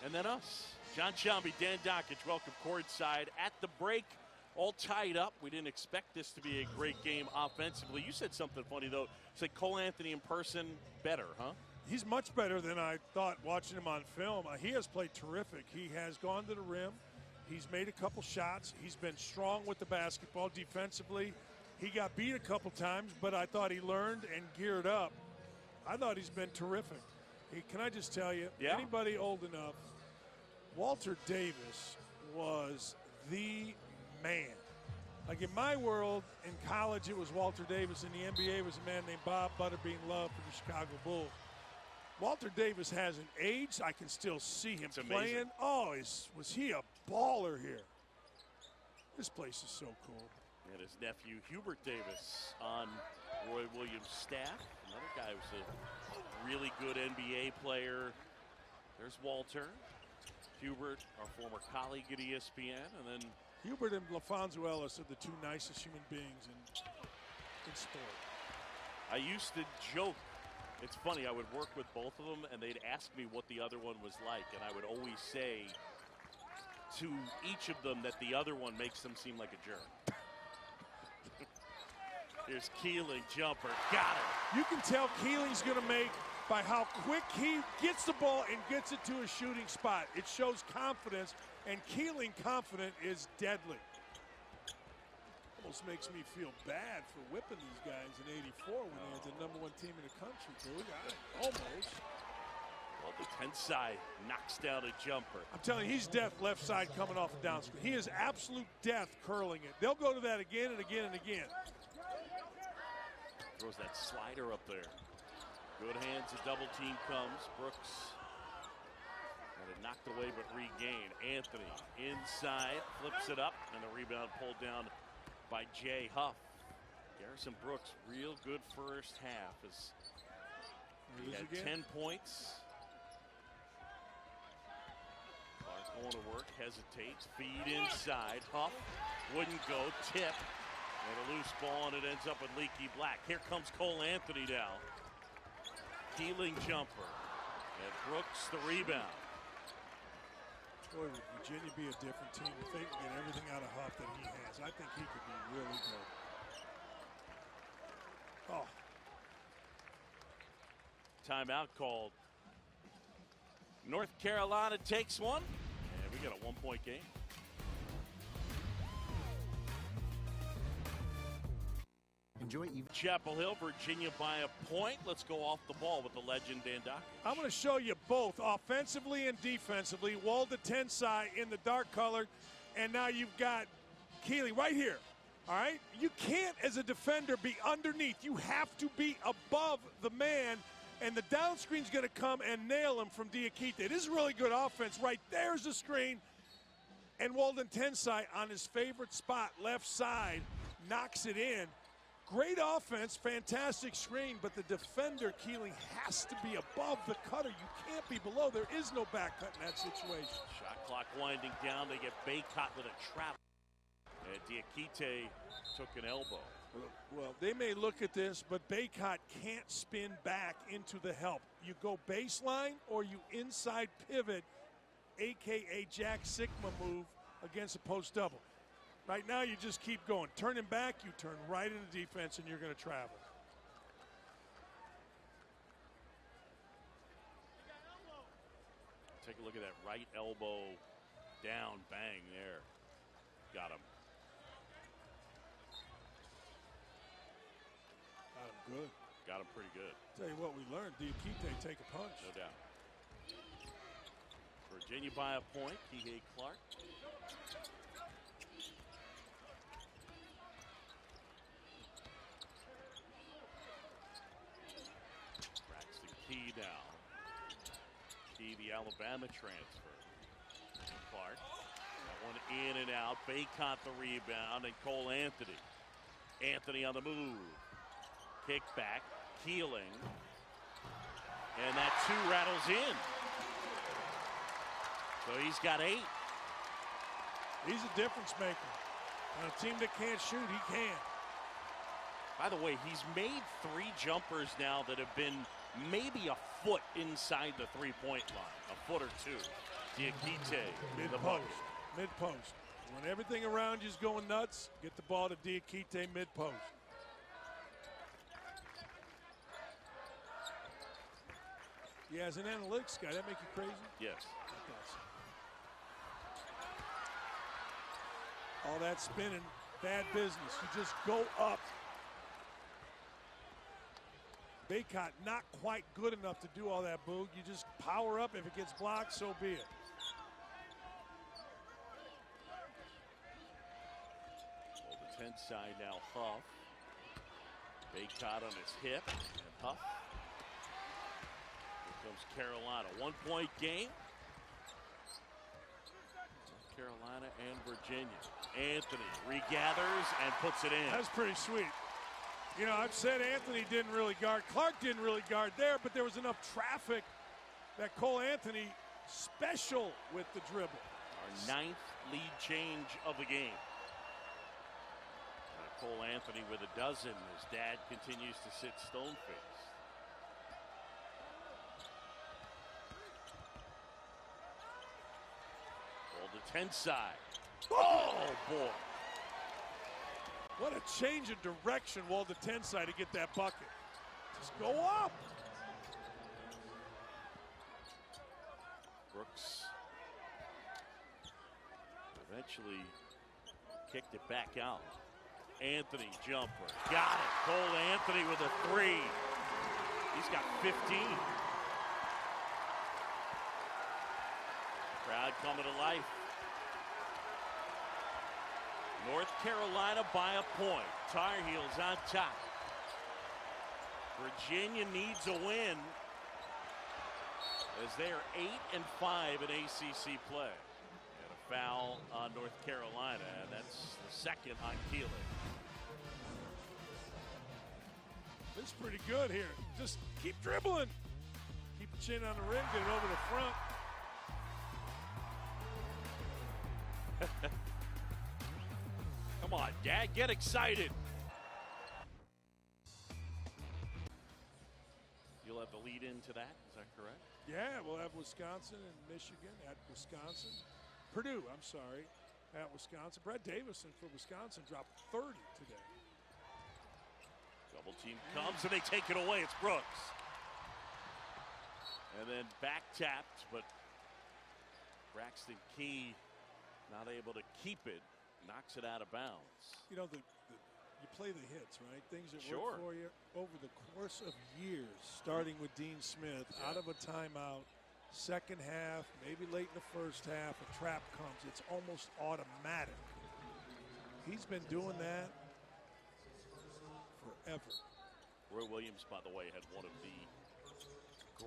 And then us. John Shelby, Dan Dockich, welcome courtside at the break. All tied up. We didn't expect this to be a great game offensively. You said something funny, though. You said Cole Anthony in person better, huh? He's much better than I thought watching him on film. He has played terrific. He has gone to the rim. He's made a couple shots. He's been strong with the basketball defensively. He got beat a couple times, but I thought he learned and geared up. I thought he's been terrific. Can I just tell you, anybody old enough, Walter Davis was the man. Like in my world, in college, it was Walter Davis. In the NBA, it was a man named Bob Butterbean Love for the Chicago Bulls. Walter Davis hasn't aged. I can still see him playing. Oh, was he a baller here? This place is so cool. And his nephew, Hubert Davis, on Roy Williams' staff. Another guy who's a really good NBA player. There's Walter. Hubert, our former colleague at ESPN. And then Hubert and LaFonso Ellis are the two nicest human beings in sport. I used to joke. It's funny, I would work with both of them, and they'd ask me what the other one was like, and I would always say to each of them that the other one makes them seem like a jerk. Here's Keeling, jumper, got it. You can tell Keeling's going to make by how quick he gets the ball and gets it to a shooting spot. It shows confidence, and Keeling confident is deadly. Almost makes me feel bad for whipping these guys in '84 when they had the #1 team in the country, dude. Almost. Well, the 10th side knocks down a jumper. I'm telling you, he's death left side coming off a downscreen. He is absolute death curling it. They'll go to that again and again and again. Throws that slider up there. Good hands, a double team comes. Brooks got it knocked away but regained. Anthony inside, flips it up, and the rebound pulled down by Jay Huff. Garrison Brooks, real good first half. He had 10 points. Clark going to work, hesitates, feed inside. Huff wouldn't go, tip, and a loose ball, and it ends up with Leaky Black. Here comes Cole Anthony now. Keeling jumper, and Brooks the rebound. Boy, would Virginia be a different team if they can get everything out of Huff that he has. I think he could be really good. Oh. Timeout called. North Carolina takes one, and we got a 1-point game. Enjoy Chapel Hill, Virginia by a point. Let's go off the ball with the legend Dan Doc. I'm going to show you both offensively and defensively. Walda Tensai in the dark colored, and now you've got Keeling right here. All right? You can't, as a defender, be underneath. You have to be above the man, and the down screen's going to come and nail him from Diakite. This is really good offense. Right there's the screen, and Walden Tensai on his favorite spot, left side, knocks it in. Great offense, fantastic screen, but the defender, Keeling, has to be above the cutter. You can't be below. There is no back cut in that situation. Shot clock winding down. They get Baycott with a trap. And Diakite took an elbow. Well, they may look at this, but Baycott can't spin back into the help. You go baseline or you inside pivot, a.k.a. Jack Sigma move against a post double. Right now, you just keep going. Turning back, you turn right into defense, and you're going to travel. Take a look at that right elbow down, bang there. Got him. Got him good. Got him pretty good. Tell you what we learned, Diakite take a punch. No doubt. Virginia by a point, Kihei Clark. Key now. Key, the Alabama transfer. And Clark. That one in and out. Baycott the rebound, and Cole Anthony. Anthony on the move. Kick back. Keeling. And that 2 rattles in. So he's got 8. He's a difference maker. On a team that can't shoot, he can. By the way, he's made 3 jumpers now that have been maybe a foot inside the 3-point line. A foot or 2. Diakite. Mid-post. Mid-post. When everything around you is going nuts, get the ball to Diakite mid-post. Yeah, as an analytics guy, that make you crazy? Yes. It does. All that spinning, bad business. You just go up. Baycott not quite good enough to do all that, Boog. You just power up. If it gets blocked, so be it. Well, the 10th side now, Huff. Baycott on his hip, and Huff. Here comes Carolina. 1-point game. North Carolina and Virginia. Anthony regathers and puts it in. That's pretty sweet. You know, I've said Anthony didn't really guard. Clark didn't really guard there, but there was enough traffic that Cole Anthony special with the dribble. Our 9th lead change of the game. Cole Anthony with a dozen. His dad continues to sit stone-faced. Well, the 10th side. Oh, boy. What a change in direction, Walda Tensai, to get that bucket. Just go up. Brooks eventually kicked it back out. Anthony jumper. Got it. Cole Anthony with a 3. He's got 15. Crowd coming to life. North Carolina by a point. Tar Heels on top. Virginia needs a win as they are 8-5 in ACC play. And a foul on North Carolina, and that's the second on Keeling. It's pretty good here. Just keep dribbling. Keep the chin on the rim, get it over the front. Come on, Dad, get excited. You'll have the lead into that, is that correct? Yeah, we'll have Wisconsin and Michigan at Wisconsin. Purdue, I'm sorry, at Wisconsin. Brett Davison for Wisconsin dropped 30 today. Double team comes and they take it away. It's Brooks. And then back tapped, but Braxton Key not able to keep it. Knocks it out of bounds. You know, you play the hits, right? Things that Sure. work for you over the course of years, starting with Dean Smith, out of a timeout, second half, maybe late in the first half, a trap comes. It's almost automatic. He's been doing that forever. Roy Williams, by the way, had one of the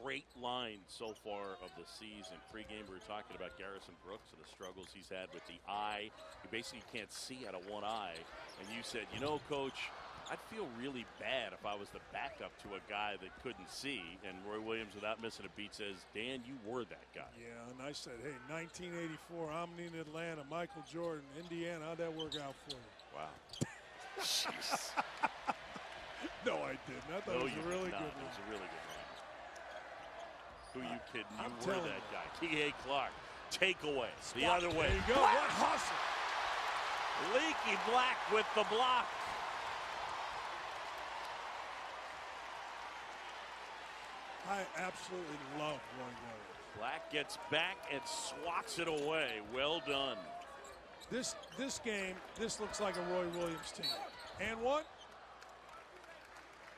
great lines so far of the season. Pre-game, we were talking about Garrison Brooks and the struggles he's had with the eye. He basically can't see out of one eye. And you said, you know, Coach, I'd feel really bad if I was the backup to a guy that couldn't see. And Roy Williams, without missing a beat, says, Dan, you were that guy. Yeah, and I said, hey, 1984, Omni in Atlanta, Michael Jordan, Indiana, how'd that work out for you? Wow. Jeez. No, I didn't. I thought it was a really good one. It was a really good one. Who you kidding? I'm You were telling that you. guy. T.A. Clark. Takeaway. The Spot. other way. There you go. What hustle. Leaky Black with the block. I absolutely love Roy Williams. Black gets back and swats it away. Well done. This game, this looks like a Roy Williams team. And what?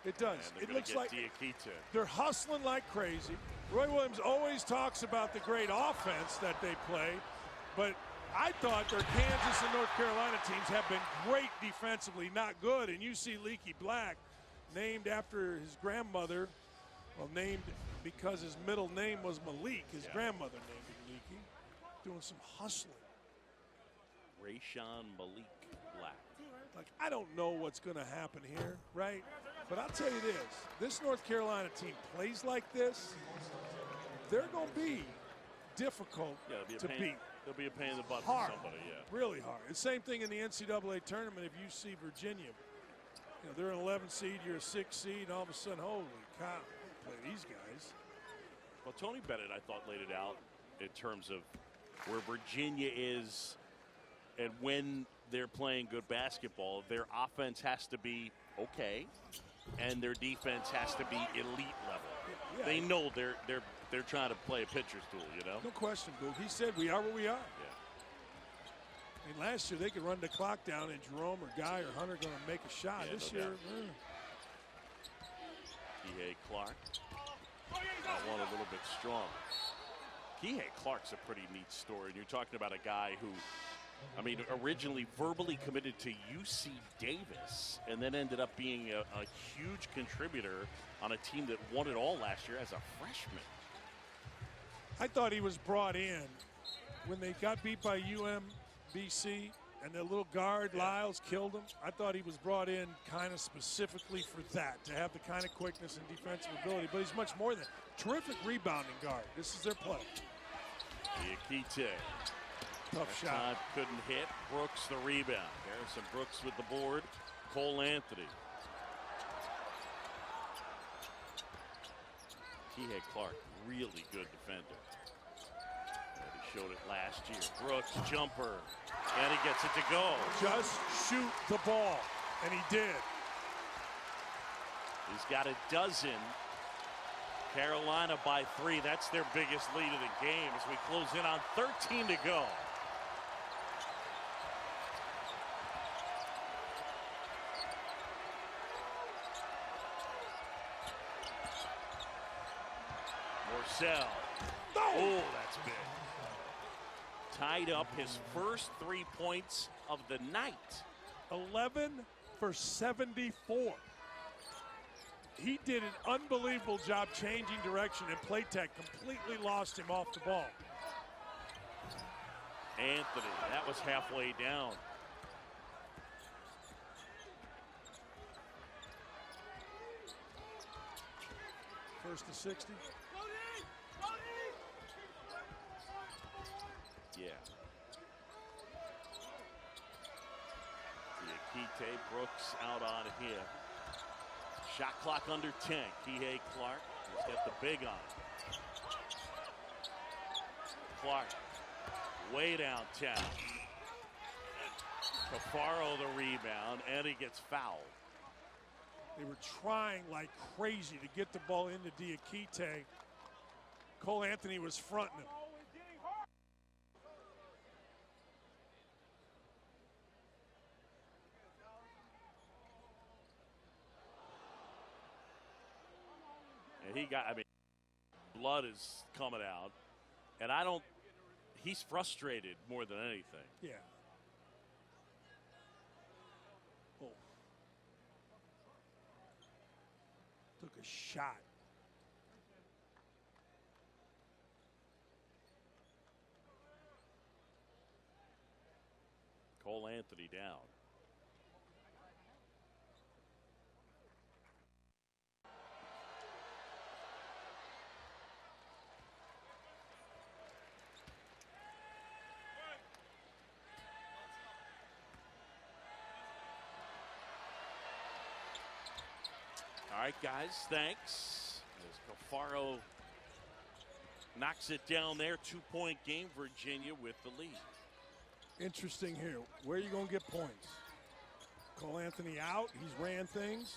It does. And It looks like Diakite. they're hustling like crazy. Roy Williams always talks about the great offense that they play, but I thought their Kansas and North Carolina teams have been great defensively, not good. And you see Leaky Black, named after his grandmother, well, named because his middle name was Malik. His grandmother named him Leaky, doing some hustling. Rayshawn Malik Black. Like, I don't know what's going to happen here, right? But I'll tell you this North Carolina team plays like this, they're going to be difficult to beat. They'll be a pain in the butt Hard. for somebody, Really hard. The same thing in the NCAA tournament. If you see Virginia, you know, they're an 11 seed, you're a 6 seed, and all of a sudden, holy cow, play these guys. Well, Tony Bennett, I thought, laid it out in terms of where Virginia is and when they're playing good basketball. Their offense has to be okay, and their defense has to be elite level. Yeah. They know they're trying to play a pitcher's tool, you know? No question, Boog. He said we are what we are. Yeah. I mean, last year they could run the clock down, and Jerome or Guy or Hunter going to make a shot. Yeah, This no year, doubt. Kihei Clark. That one a little bit strong. Kihei Clark's a pretty neat story. And you're talking about a guy who, I mean, originally verbally committed to UC Davis and then ended up being a huge contributor on a team that won it all last year as a freshman. I thought he was brought in when they got beat by UMBC and their little guard, Lyles, killed him. I thought he was brought in kind of specifically for that, to have the kind of quickness and defensive ability. But he's much more than that. Terrific rebounding guard. This is their play. Diakite. Tough That shot. time couldn't hit. Brooks the rebound. Harrison Brooks with the board. Cole Anthony. Kihei Clark, really good defender. And he showed it last year. Brooks jumper, and he gets it to go. Just shoot the ball, and he did. He's got a dozen Carolina by 3. That's their biggest lead of the game as we close in on 13 to go. Morsell. Oh, that's big. Tied up his first 3 points of the night. 11 for 74. He did an unbelievable job changing direction, and Playtech completely lost him off the ball. Anthony, that was halfway down. First to 60. Yeah. Diakite Brooks out on him. Shot clock under 10. Kihei Clark has got the big on. Clark way downtown. Cafaro the rebound, and he gets fouled. They were trying like crazy to get the ball into Diakite. Cole Anthony was fronting him. And he got, I mean, blood is coming out. And he's frustrated more than anything. Yeah. Oh. Took a shot. Cole Anthony down. All right, guys, thanks. As Cafaro knocks it down there, 2-point game, Virginia with the lead. Interesting here. Where are you going to get points? Cole Anthony out. He's ran things.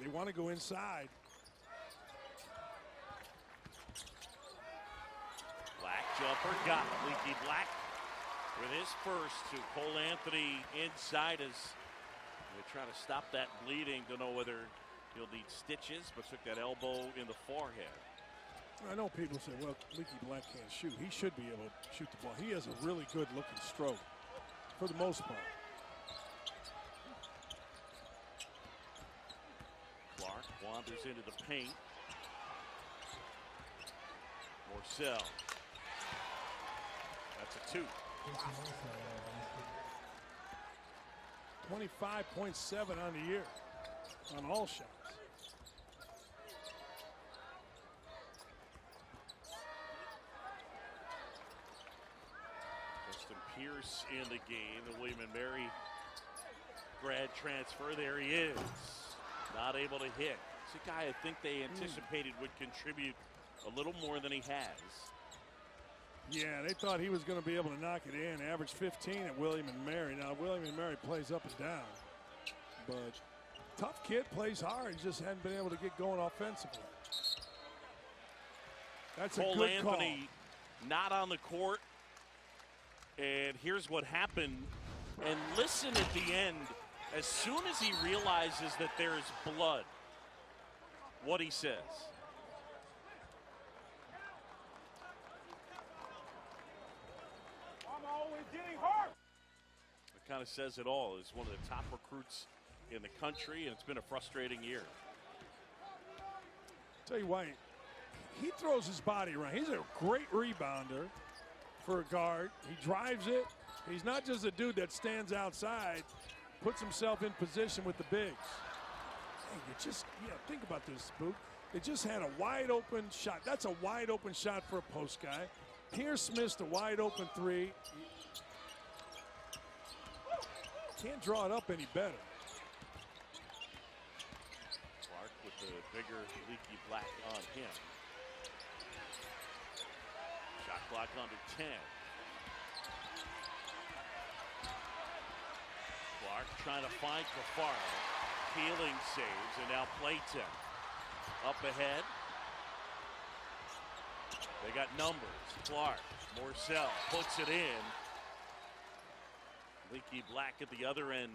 They want to go inside. Black jumper got it. Leaky Black with his first to Cole Anthony inside as they try to stop that bleeding. Don't know whether he'll need stitches, but took that elbow in the forehead. I know people say, well, Leaky Black can't shoot. He should be able to shoot the ball. He has a really good looking stroke for the most part. Clark wanders into the paint. Morsell. That's a 2. 25.7 on the year on all shots. Justin Pierce in the game. The William & Mary grad transfer. There he is. Not able to hit. It's a guy I think they anticipated would contribute a little more than he has. Yeah, they thought he was going to be able to knock it in. Average 15 at William & Mary. Now, William & Mary plays up and down. But tough kid, plays hard. He just hadn't been able to get going offensively. That's Cole a good Anthony not on the court. And here's what happened. And listen at the end. As soon as he realizes that there is blood, what he says. It kind of says it all. He's one of the top recruits in the country, and it's been a frustrating year. Tell you why, he throws his body around. He's a great rebounder for a guard. He drives it. He's not just a dude that stands outside, puts himself in position with the bigs. Hey, think about this, Spook. They just had a wide open shot. That's a wide open shot for a post guy. Pierce missed a wide open 3. Can't draw it up any better. Clark with the bigger Leaky Black on him. Shot clock under 10. Clark trying to find Cafaro. Keeling saves, and now Playtech up ahead. They got numbers. Clark, Morsell puts it in. Leaky Black at the other end.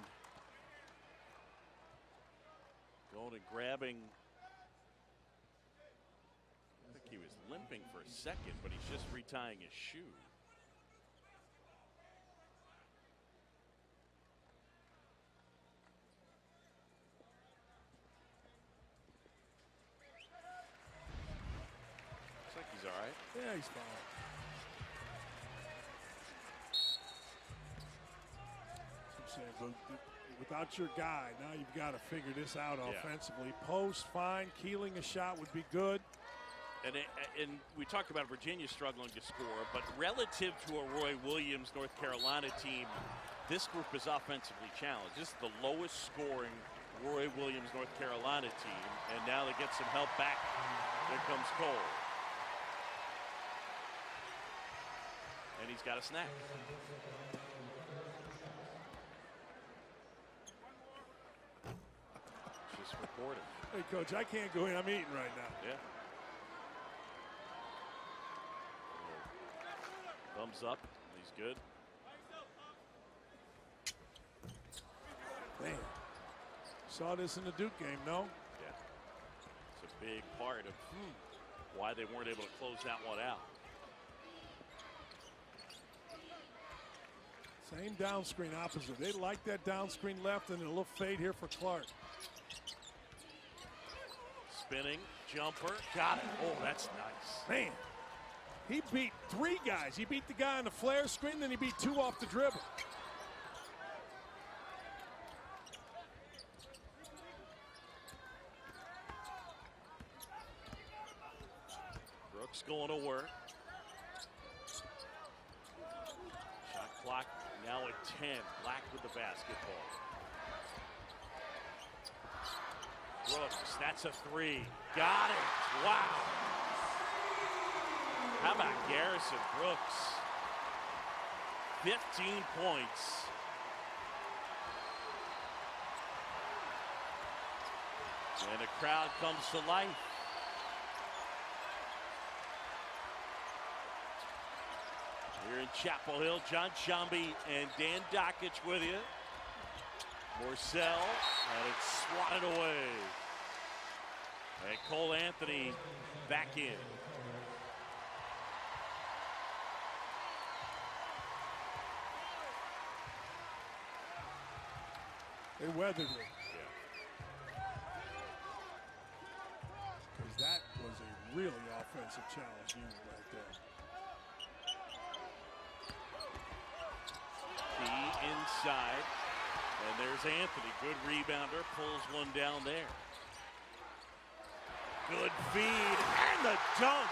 Going and grabbing. I think he was limping for a second, but he's just retying his shoe. Looks like he's all right. Yeah, he's fine. That's what I'm saying, but without your guy, now you've got to figure this out offensively. Post, fine. Keeling a shot would be good. And we talked about Virginia struggling to score, but relative to a Roy Williams North Carolina team, this group is offensively challenged. This is the lowest scoring Roy Williams North Carolina team, and now they get some help back. There comes Cole. And he's got a snack. Just recorded. Hey, Coach, I can't go in. I'm eating right now. Yeah. Thumbs up. He's good. Man, saw this in the Duke game, no? Yeah. It's a big part of why they weren't able to close that one out. Same down screen opposite. They like that down screen left, and a little fade here for Clark. Spinning, jumper, got it. Oh, that's nice. Man, he beat 3 guys. He beat the guy on the flare screen, then he beat 2 off the dribble. Brooks going to work. Shot clock now at 10. Black with the basketball. Brooks, that's a 3. Got it. Wow. How about Garrison Brooks? 15 points. And the crowd comes to life. Here in Chapel Hill, John Shambi and Dan Dakich with you. Morsell, and it's swatted away. And Cole Anthony back in. They weathered it. Yeah. Because that was a really offensive challenge unit right there. Key inside. And there's Anthony. Good rebounder. Pulls one down there. Good feed. And the dunk.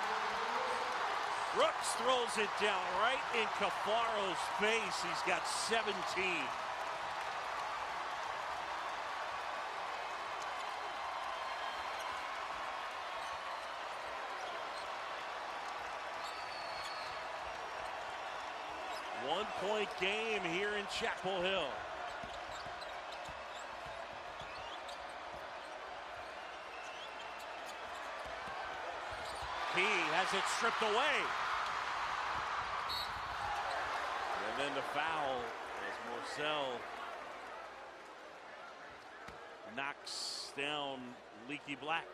Brooks throws it down right in Cafaro's face. He's got 17. One-point game here in Chapel Hill. He has it stripped away. And then the foul as Morsell knocks down Leaky Black.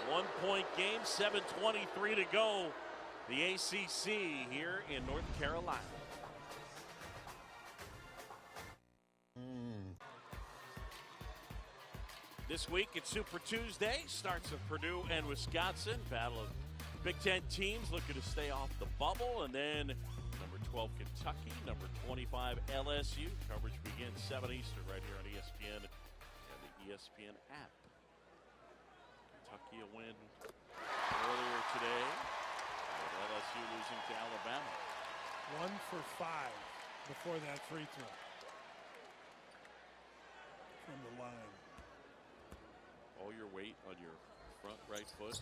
One-point game, 7:23 to go. The ACC here in North Carolina. This week it's Super Tuesday. Starts with Purdue and Wisconsin. Battle of Big Ten teams looking to stay off the bubble. And then number 12 Kentucky, number 25 LSU. Coverage begins 7 Eastern right here on ESPN and the ESPN app. Kentucky a win earlier today. And LSU losing to Alabama. 1 for 5 before that free throw from the line. All your weight on your front right foot.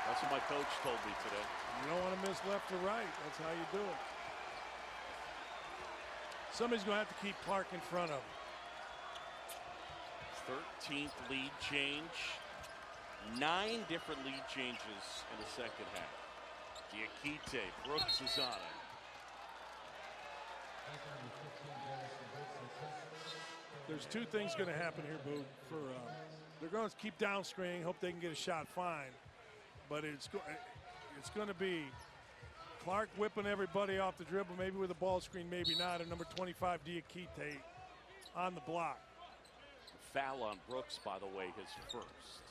That's what my coach told me today. You don't want to miss left or right. That's how you do it. Somebody's going to have to keep Clark in front of him. 13th lead change. 9 different lead changes in the second half. Diakite, Brooks is on it. There's two things going to happen here, Boo. They're going to keep down screening, hope they can get a shot fine. But it's going to be Clark whipping everybody off the dribble, maybe with a ball screen, maybe not. And number 25, Diakite, on the block. Foul on Brooks, by the way, his first.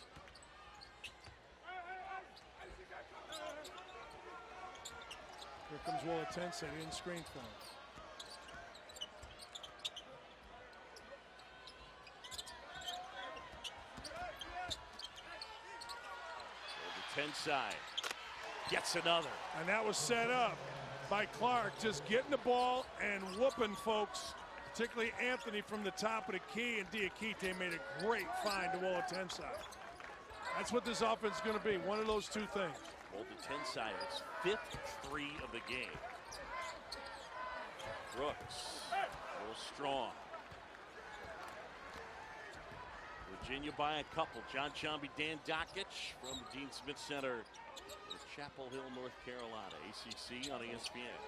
Here comes Wolatense. They didn't screen for him. Tensai gets another. And that was set up by Clark, just getting the ball and whooping folks, particularly Anthony from the top of the key, and Diakite made a great find to Wolatense. That's what this offense is going to be, one of those two things. Wolatense is 5th 3 of the game. Brooks, a little strong. Virginia by a couple. John Chomby, Dan Dakich from the Dean Smith Center in Chapel Hill, North Carolina. ACC on ESPN.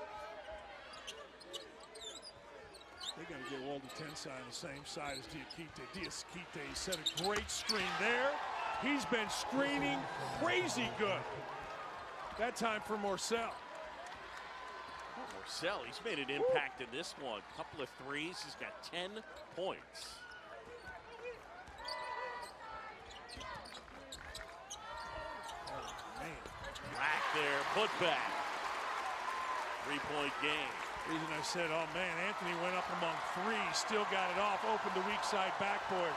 They got to get Wolatense on the same side as Diakite. Diakite set a great screen there. He's been screening crazy good. That time for Morsell. Morsell, he's made an impact in this one. Couple of threes. He's got 10 points. Rack there, put back. 3-point game. Reason I said, oh man, Anthony went up among 3, still got it off, opened the weak side backboard.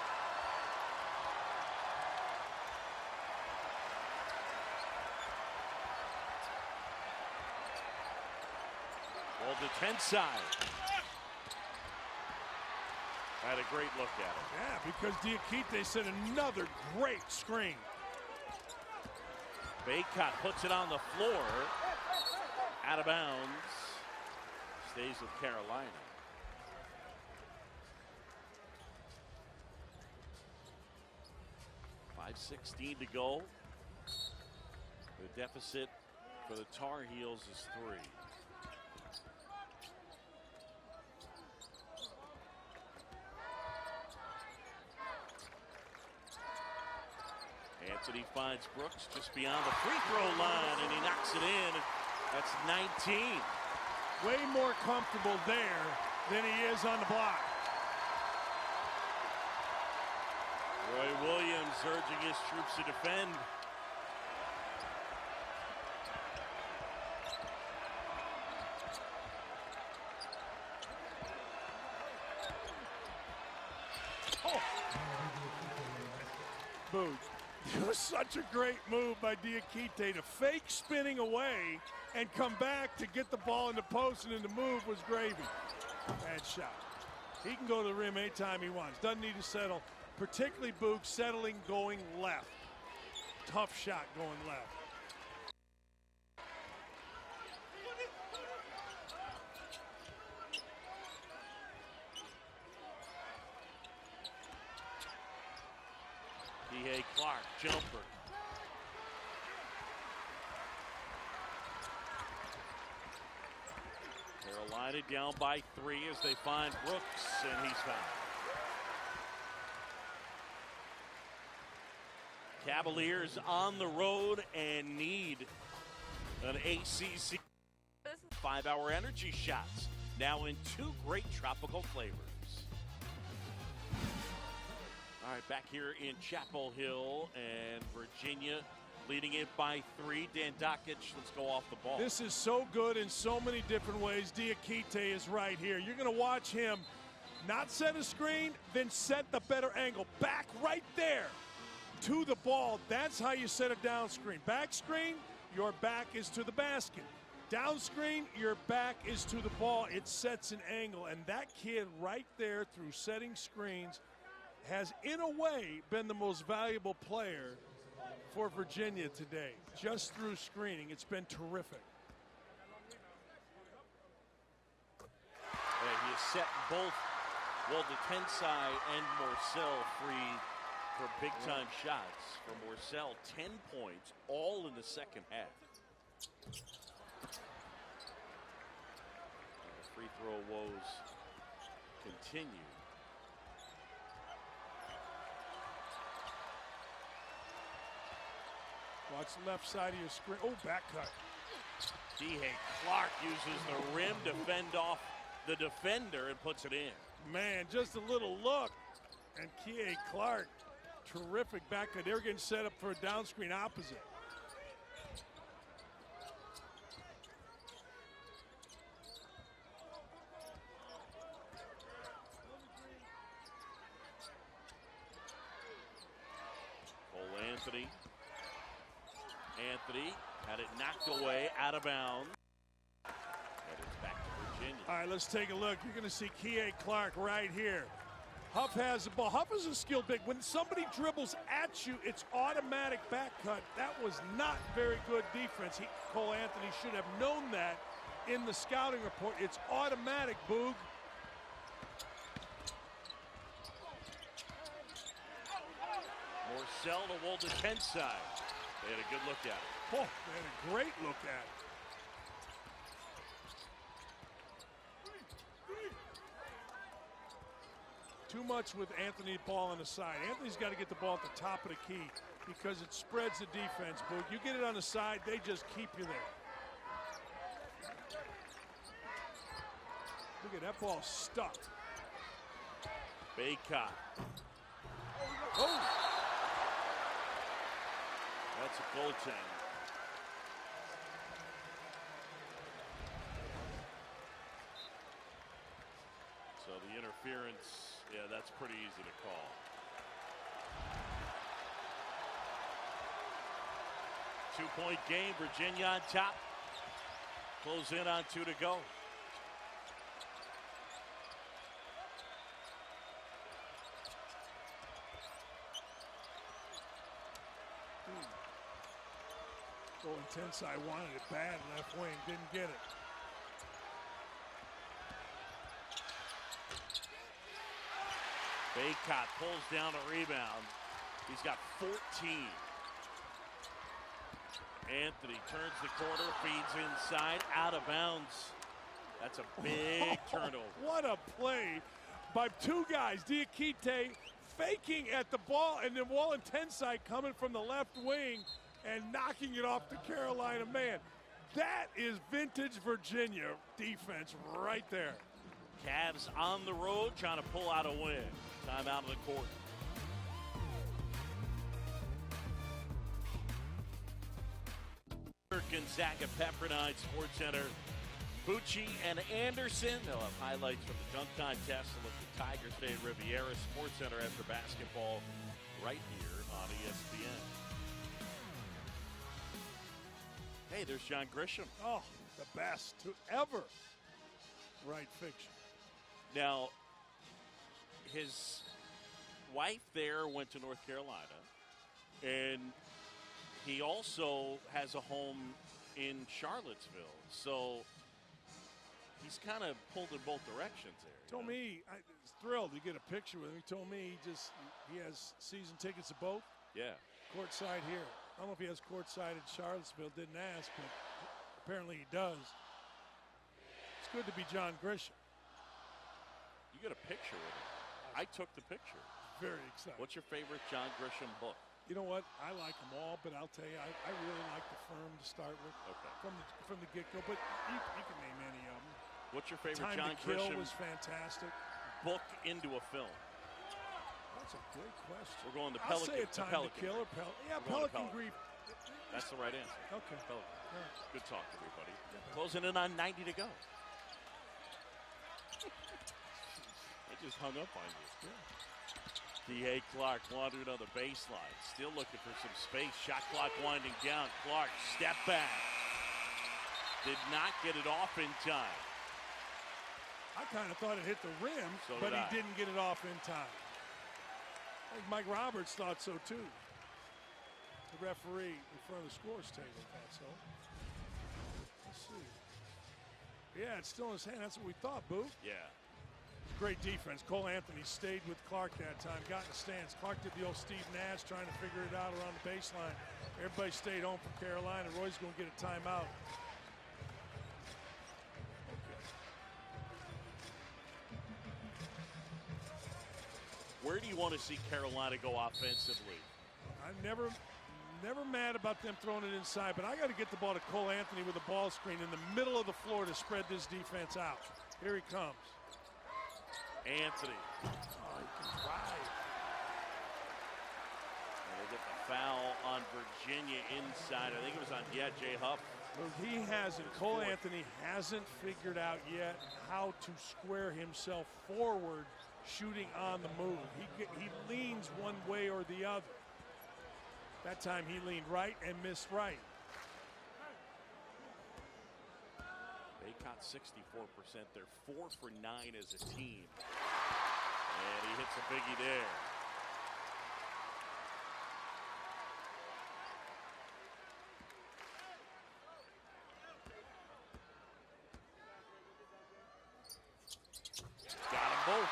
Well, the 10 side. Had a great look at it. Yeah, because Diakite set another great screen. Bacot puts it on the floor. Out of bounds. Stays with Carolina. .5:16 to go. The deficit for the Tar Heels is 3. Anthony finds Brooks just beyond the free throw line, and he knocks it in. That's 19. Way more comfortable there than he is on the block. Roy Williams urging his troops to defend. Oh. Boo. It was such a great move by Diakite to fake spinning away and come back to get the ball in the post, and then the move was gravy. Bad shot. He can go to the rim anytime he wants. Doesn't need to settle, particularly Boog settling going left. Tough shot going left. Kihei Clark, jumper. Carolina down by 3 as they find Brooks, and he's fouled. Cavaliers on the road and need an ACC 5-hour energy shots. Now in 2 great tropical flavors. All right, back here in Chapel Hill, and Virginia leading it by 3. Dan Dakich, let's go off the ball. This is so good in so many different ways. Diakite is right here. You're going to watch him not set a screen, then set the better angle. Back right there to the ball. That's how you set a down screen. Back screen, your back is to the basket. Down screen, your back is to the ball. It sets an angle, and that kid right there through setting screens has, in a way, been the most valuable player for Virginia today, just through screening. It's been terrific. He has set both Walden Tensai and Morcell free for big-time shots. For Morcell, 10 points, all in the second half. Free throw woes continue. Watch the left side of your screen. Oh, back cut. Kihei Clark uses the rim to fend off the defender and puts it in. Man, just a little look. And Kihei Clark, terrific back cut. They're getting set up for a down screen opposite. Anthony had it knocked away, out of bounds. And it's back to Virginia. All right, let's take a look. You're going to see Kihei Clark right here. Huff has the ball. Huff is a skilled big. When somebody dribbles at you, it's automatic back cut. That was not very good defense. Cole Anthony should have known that in the scouting report. It's automatic, Boog. Morcell to Walden Tensai. They had a good look at it. Oh, they had a great look at it. Too much with Anthony ball on the side. Anthony's got to get the ball at the top of the key because it spreads the defense, Boog. You get it on the side, they just keep you there. Look at that ball stuck. Baycott. Oh! That's a goaltend. So the interference, yeah, that's pretty easy to call. Two-point game, Virginia on top. Close in on 2 to go. Golden Tensai wanted it bad, left wing, didn't get it. Baycott pulls down a rebound. He's got 14. Anthony turns the corner, feeds inside, out of bounds. That's a big turnover. What a play by two guys. Diakite faking at the ball, and then Walden Tensai coming from the left wing and knocking it off the Carolina man. That is vintage Virginia defense right there. Cavs on the road trying to pull out a win. Time out of the court. Gonzaga Pepperdine Sports Center. Bucci and Anderson. They'll have highlights from the dunk contest. A look at Tigers Day Riviera Sports Center after basketball right here on ESPN. Hey, there's John Grisham. Oh, the best to ever write fiction. Now, his wife there went to North Carolina, and he also has a home in Charlottesville. So he's kind of pulled in both directions there. Told me, I was thrilled to get a picture with him. He told me he has season tickets to both. Yeah. Courtside here. I don't know if he has courtside in Charlottesville. Didn't ask, but apparently he does. It's good to be John Grisham. You got a picture with him. I took the picture. Very excited. What's your favorite John Grisham book? You know what? I like them all, but I'll tell you, I really like The Firm to start with. Okay. From the get-go, but you can name any of them. What's your favorite Time John to Kill Grisham was fantastic. book into a film? That's a great question. We're going to I'll Pelican. say a Time to Pelican. Kill or We're going to Pelican Pelican. Grief. That's the right answer. Okay. Pelican. All right. Good talk, everybody. Closing in on 90 to go. I just hung up on you. Kihei Clark wandering on the baseline. Still looking for some space. Shot clock winding down. Clark, step back. Did not get it off in time. I kind of thought it hit the rim, So but did he I. didn't get it off in time. I think Mike Roberts thought so too. The referee in front of the scores table thought so. Let's see. Yeah, it's still in his hand. That's what we thought, Boo. Yeah. Great defense. Cole Anthony stayed with Clark that time, got in the stance. Clark did the old Steve Nash trying to figure it out around the baseline. Everybody stayed home for Carolina. Roy's going to get a timeout. Where do you want to see Carolina go offensively? I'm never mad about them throwing it inside, but I got to get the ball to Cole Anthony with a ball screen in the middle of the floor to spread this defense out. Here he comes. Anthony. Oh, he can drive. And they get the foul on Virginia inside. I think it was on, Jay Huff. Well, he hasn't. Cole Anthony hasn't figured out yet how to square himself forward shooting on the move. He leans one way or the other. That time he leaned right and missed right. Baycott 64%. They're 4 for 9 as a team. And he hits a biggie there. Got them both.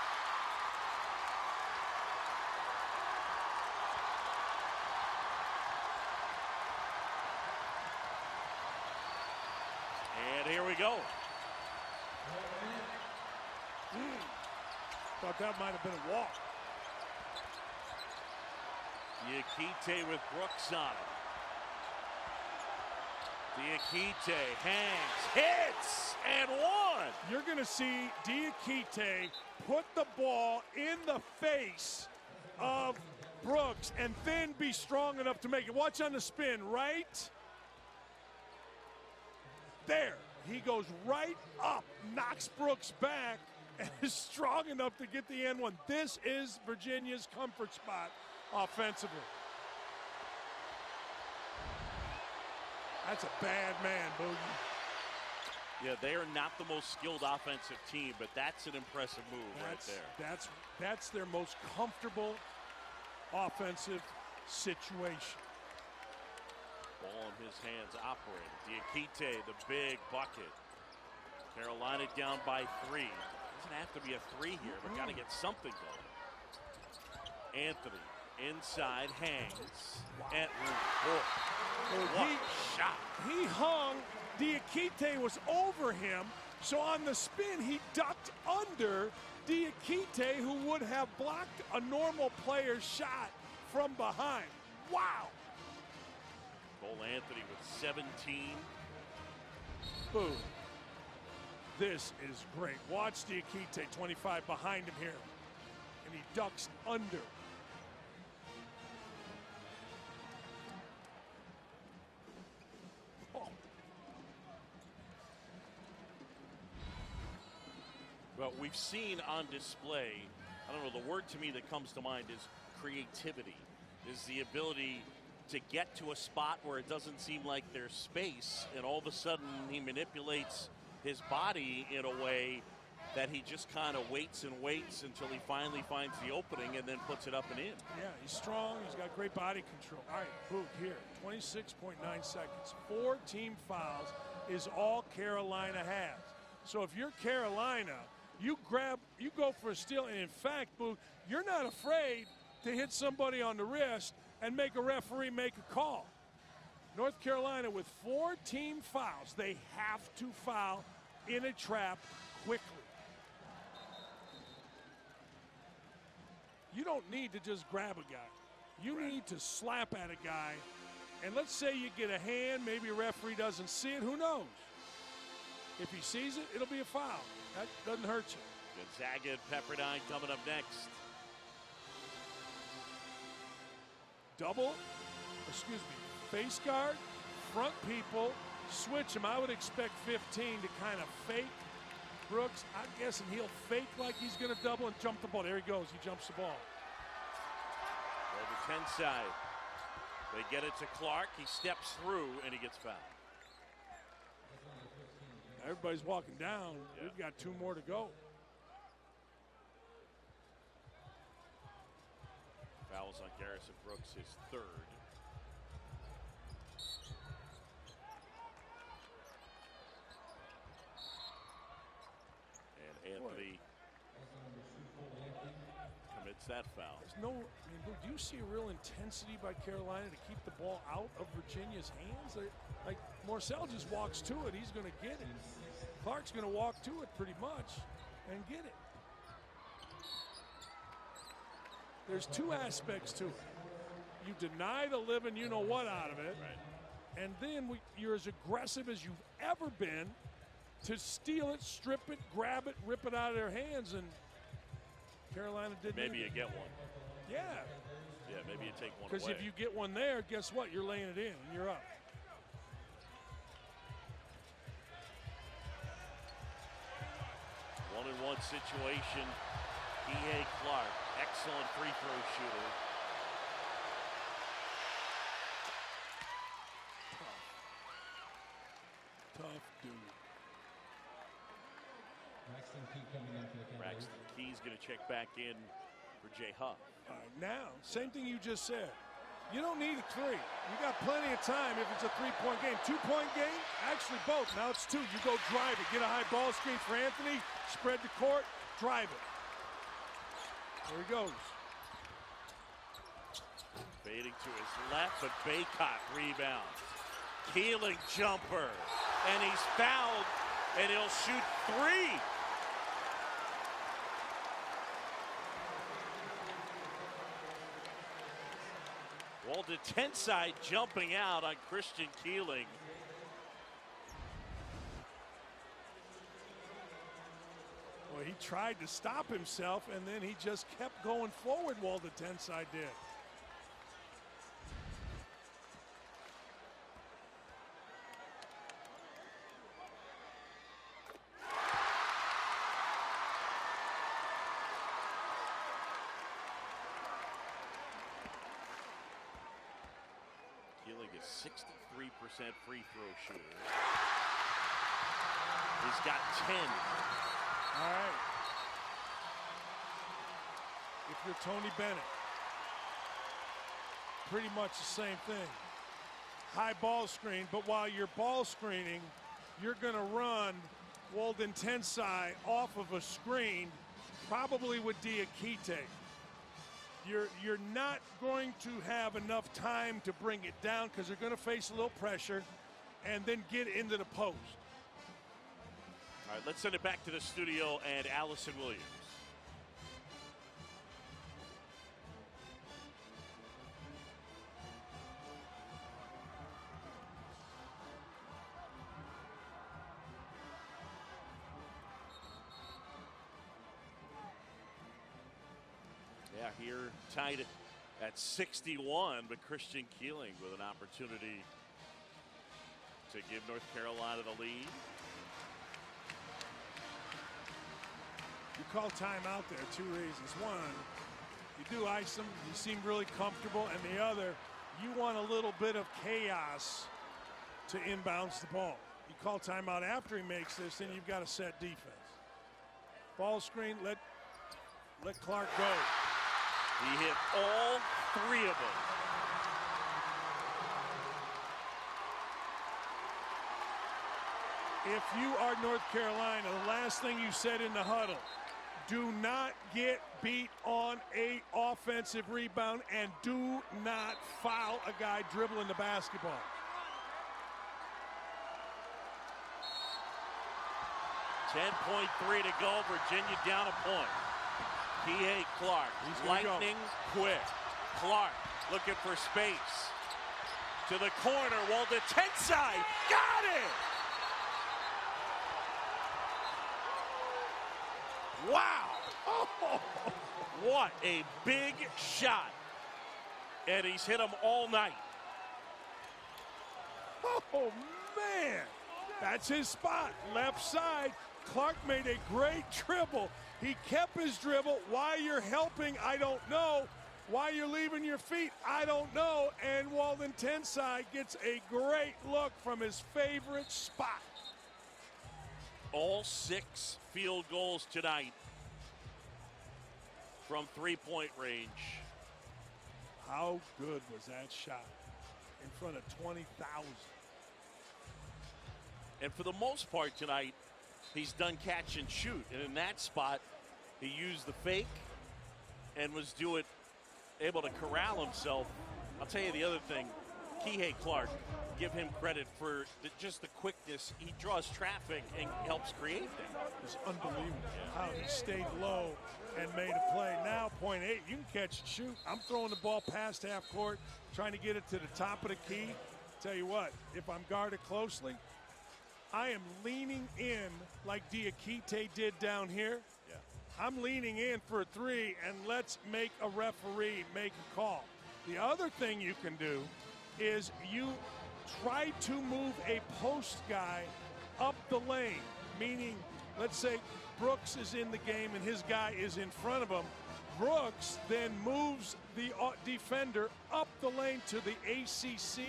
And here we go. Thought that might have been a walk. Diakite with Brooks on it. Diakite hangs, hits, and one. You're going to see Diakite put the ball in the face of Brooks and then be strong enough to make it. Watch on the spin, right? There. He goes right up, knocks Brooks back, and is strong enough to get the end one. This is Virginia's comfort spot offensively. That's a bad man, Boogie. Yeah, they are not the most skilled offensive team, but that's an impressive move right there. That's their most comfortable offensive situation. Ball in his hands operated. Diakite, the big bucket. Carolina down by 3. Doesn't have to be a 3 here, but got to get something going. Anthony inside hangs. And what a shot. He hung. Diakite was over him. So on the spin, he ducked under Diakite, who would have blocked a normal player's shot from behind. Wow. Cole Anthony with 17. Boom. This is great. Watch Diakite, 25 behind him here. And he ducks under. Oh. Well, we've seen on display, I don't know, the word to me that comes to mind is creativity, is the ability to get to a spot where it doesn't seem like there's space, and all of a sudden he manipulates his body in a way that he just kind of waits and waits until he finally finds the opening and then puts it up and in. Yeah, he's strong. He's got great body control. All right, Boog here, 26.9 seconds. 4 team fouls is all Carolina has. So if you're Carolina, you go for a steal, and in fact, Boog, you're not afraid to hit somebody on the wrist and make a referee make a call. North Carolina with 4 team fouls. They have to foul in a trap quickly. You don't need to just grab a guy. You need to slap at a guy. And let's say you get a hand, maybe a referee doesn't see it, who knows? If he sees it, it'll be a foul. That doesn't hurt you. Gonzaga and Pepperdine coming up next. Face guard, front people, switch him. I would expect 15 to kind of fake Brooks. I'm guessing he'll fake like he's going to double and jump the ball. There he goes. He jumps the ball. Over 10 side. They get it to Clark. He steps through and he gets fouled. Everybody's walking down. Yeah. We've got 2 more to go. Fouls on Garrison Brooks, his 3rd. And Anthony that foul. There's no, I mean, do you see a real intensity by Carolina to keep the ball out of Virginia's hands? Like Marcel just walks to it, he's going to get it. Clark's going to walk to it pretty much and get it. There's two aspects to it. You deny the living you-know-what out of it, Right. and then you're as aggressive as you've ever been to steal it, strip it, grab it, rip it out of their hands, and Carolina didn't. Maybe you get one. Yeah. Yeah, maybe you take one away. Because if you get one there, guess what? You're laying it in, and you're up. One-on-one situation. E.A. Clark, excellent free throw shooter. Tough dude. Braxton Key's going to check back in for Jay Huff. Now, same thing you just said. You don't need a three. You got plenty of time if it's a three-point game. Two-point game, actually both. Now it's two. You go drive it. Get a high ball screen for Anthony. Spread the court. Drive it. There he goes. Fading to his left, but Bacot rebounds. Keeling jumper. And he's fouled, and he'll shoot three. Walden Tensai jumping out on Christian Keeling. Well, he tried to stop himself, and then he just kept going forward, Walden Tensai did. Keeling is 63% free throw shooter. He's got 10. All right. If you're Tony Bennett, pretty much the same thing. High ball screen, but while you're ball screening, you're going to run Walden Tensai off of a screen, probably with Diakite. You're not going to have enough time to bring it down because they're going to face a little pressure and then get into the post. All right, let's send it back to the studio and Allison Williams. Yeah, here tied at 61, but Christian Keeling with an opportunity to give North Carolina the lead. You call timeout there, two reasons. One, you do ice them, you seem really comfortable, and the other, you want a little bit of chaos to inbounds the ball. You call timeout after he makes this, then you've got to set defense. Ball screen, let Clark go. He hit all three of them. If you are North Carolina, the last thing you said in the huddle, do not get beat on a offensive rebound and do not foul a guy dribbling the basketball. .3 to go. Virginia down a point. P.A. Clark, lightning quick. Clark looking for space. To the corner, Walden Tensai, got it! Wow! Oh, what a big shot. And he's hit them all night. Oh, man. That's his spot, left side. Clark made a great dribble. He kept his dribble. Why you're helping, I don't know. Why you're leaving your feet, I don't know. And Walden Tensai gets a great look from his favorite spot. All 6 field goals tonight from three-point range. How good was that shot in front of 20,000? And for the most part tonight, he's done catch and shoot. And in that spot, he used the fake and was able to corral himself. I'll tell you the other thing, Kihei Clark, give him credit for just the quickness. He draws traffic and helps create things. It's unbelievable how he stayed low and made a play. Now, point 8, you can catch and shoot. I'm throwing the ball past half court, trying to get it to the top of the key. Tell you what, if I'm guarded closely, I am leaning in like Diakite did down here. Yeah. I'm leaning in for a 3, and let's make a referee make a call. The other thing you can do is you try to move a post guy up the lane, meaning, let's say Brooks is in the game and his guy is in front of him. Brooks then moves the defender up the lane to the ACC,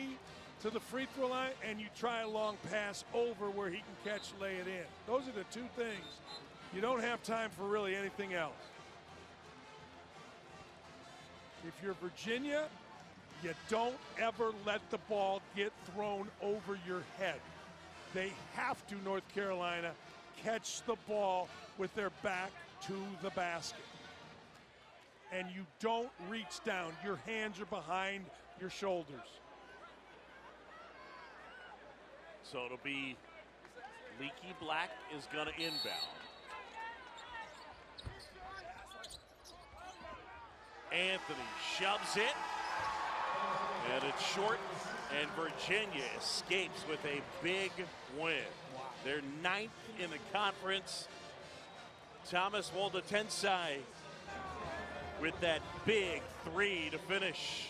to the free throw line, and you try a long pass over where he can catch, lay it in. Those are the two things. You don't have time for really anything else. If you're Virginia, you don't ever let the ball get thrown over your head. They have to, North Carolina, catch the ball with their back to the basket. And you don't reach down. Your hands are behind your shoulders. So it'll be Leaky Black is going to inbound. Anthony shoves it, and it's short, and Virginia escapes with a big win. They're 9th in the conference. Thomas Woldetensae with that big 3 to finish.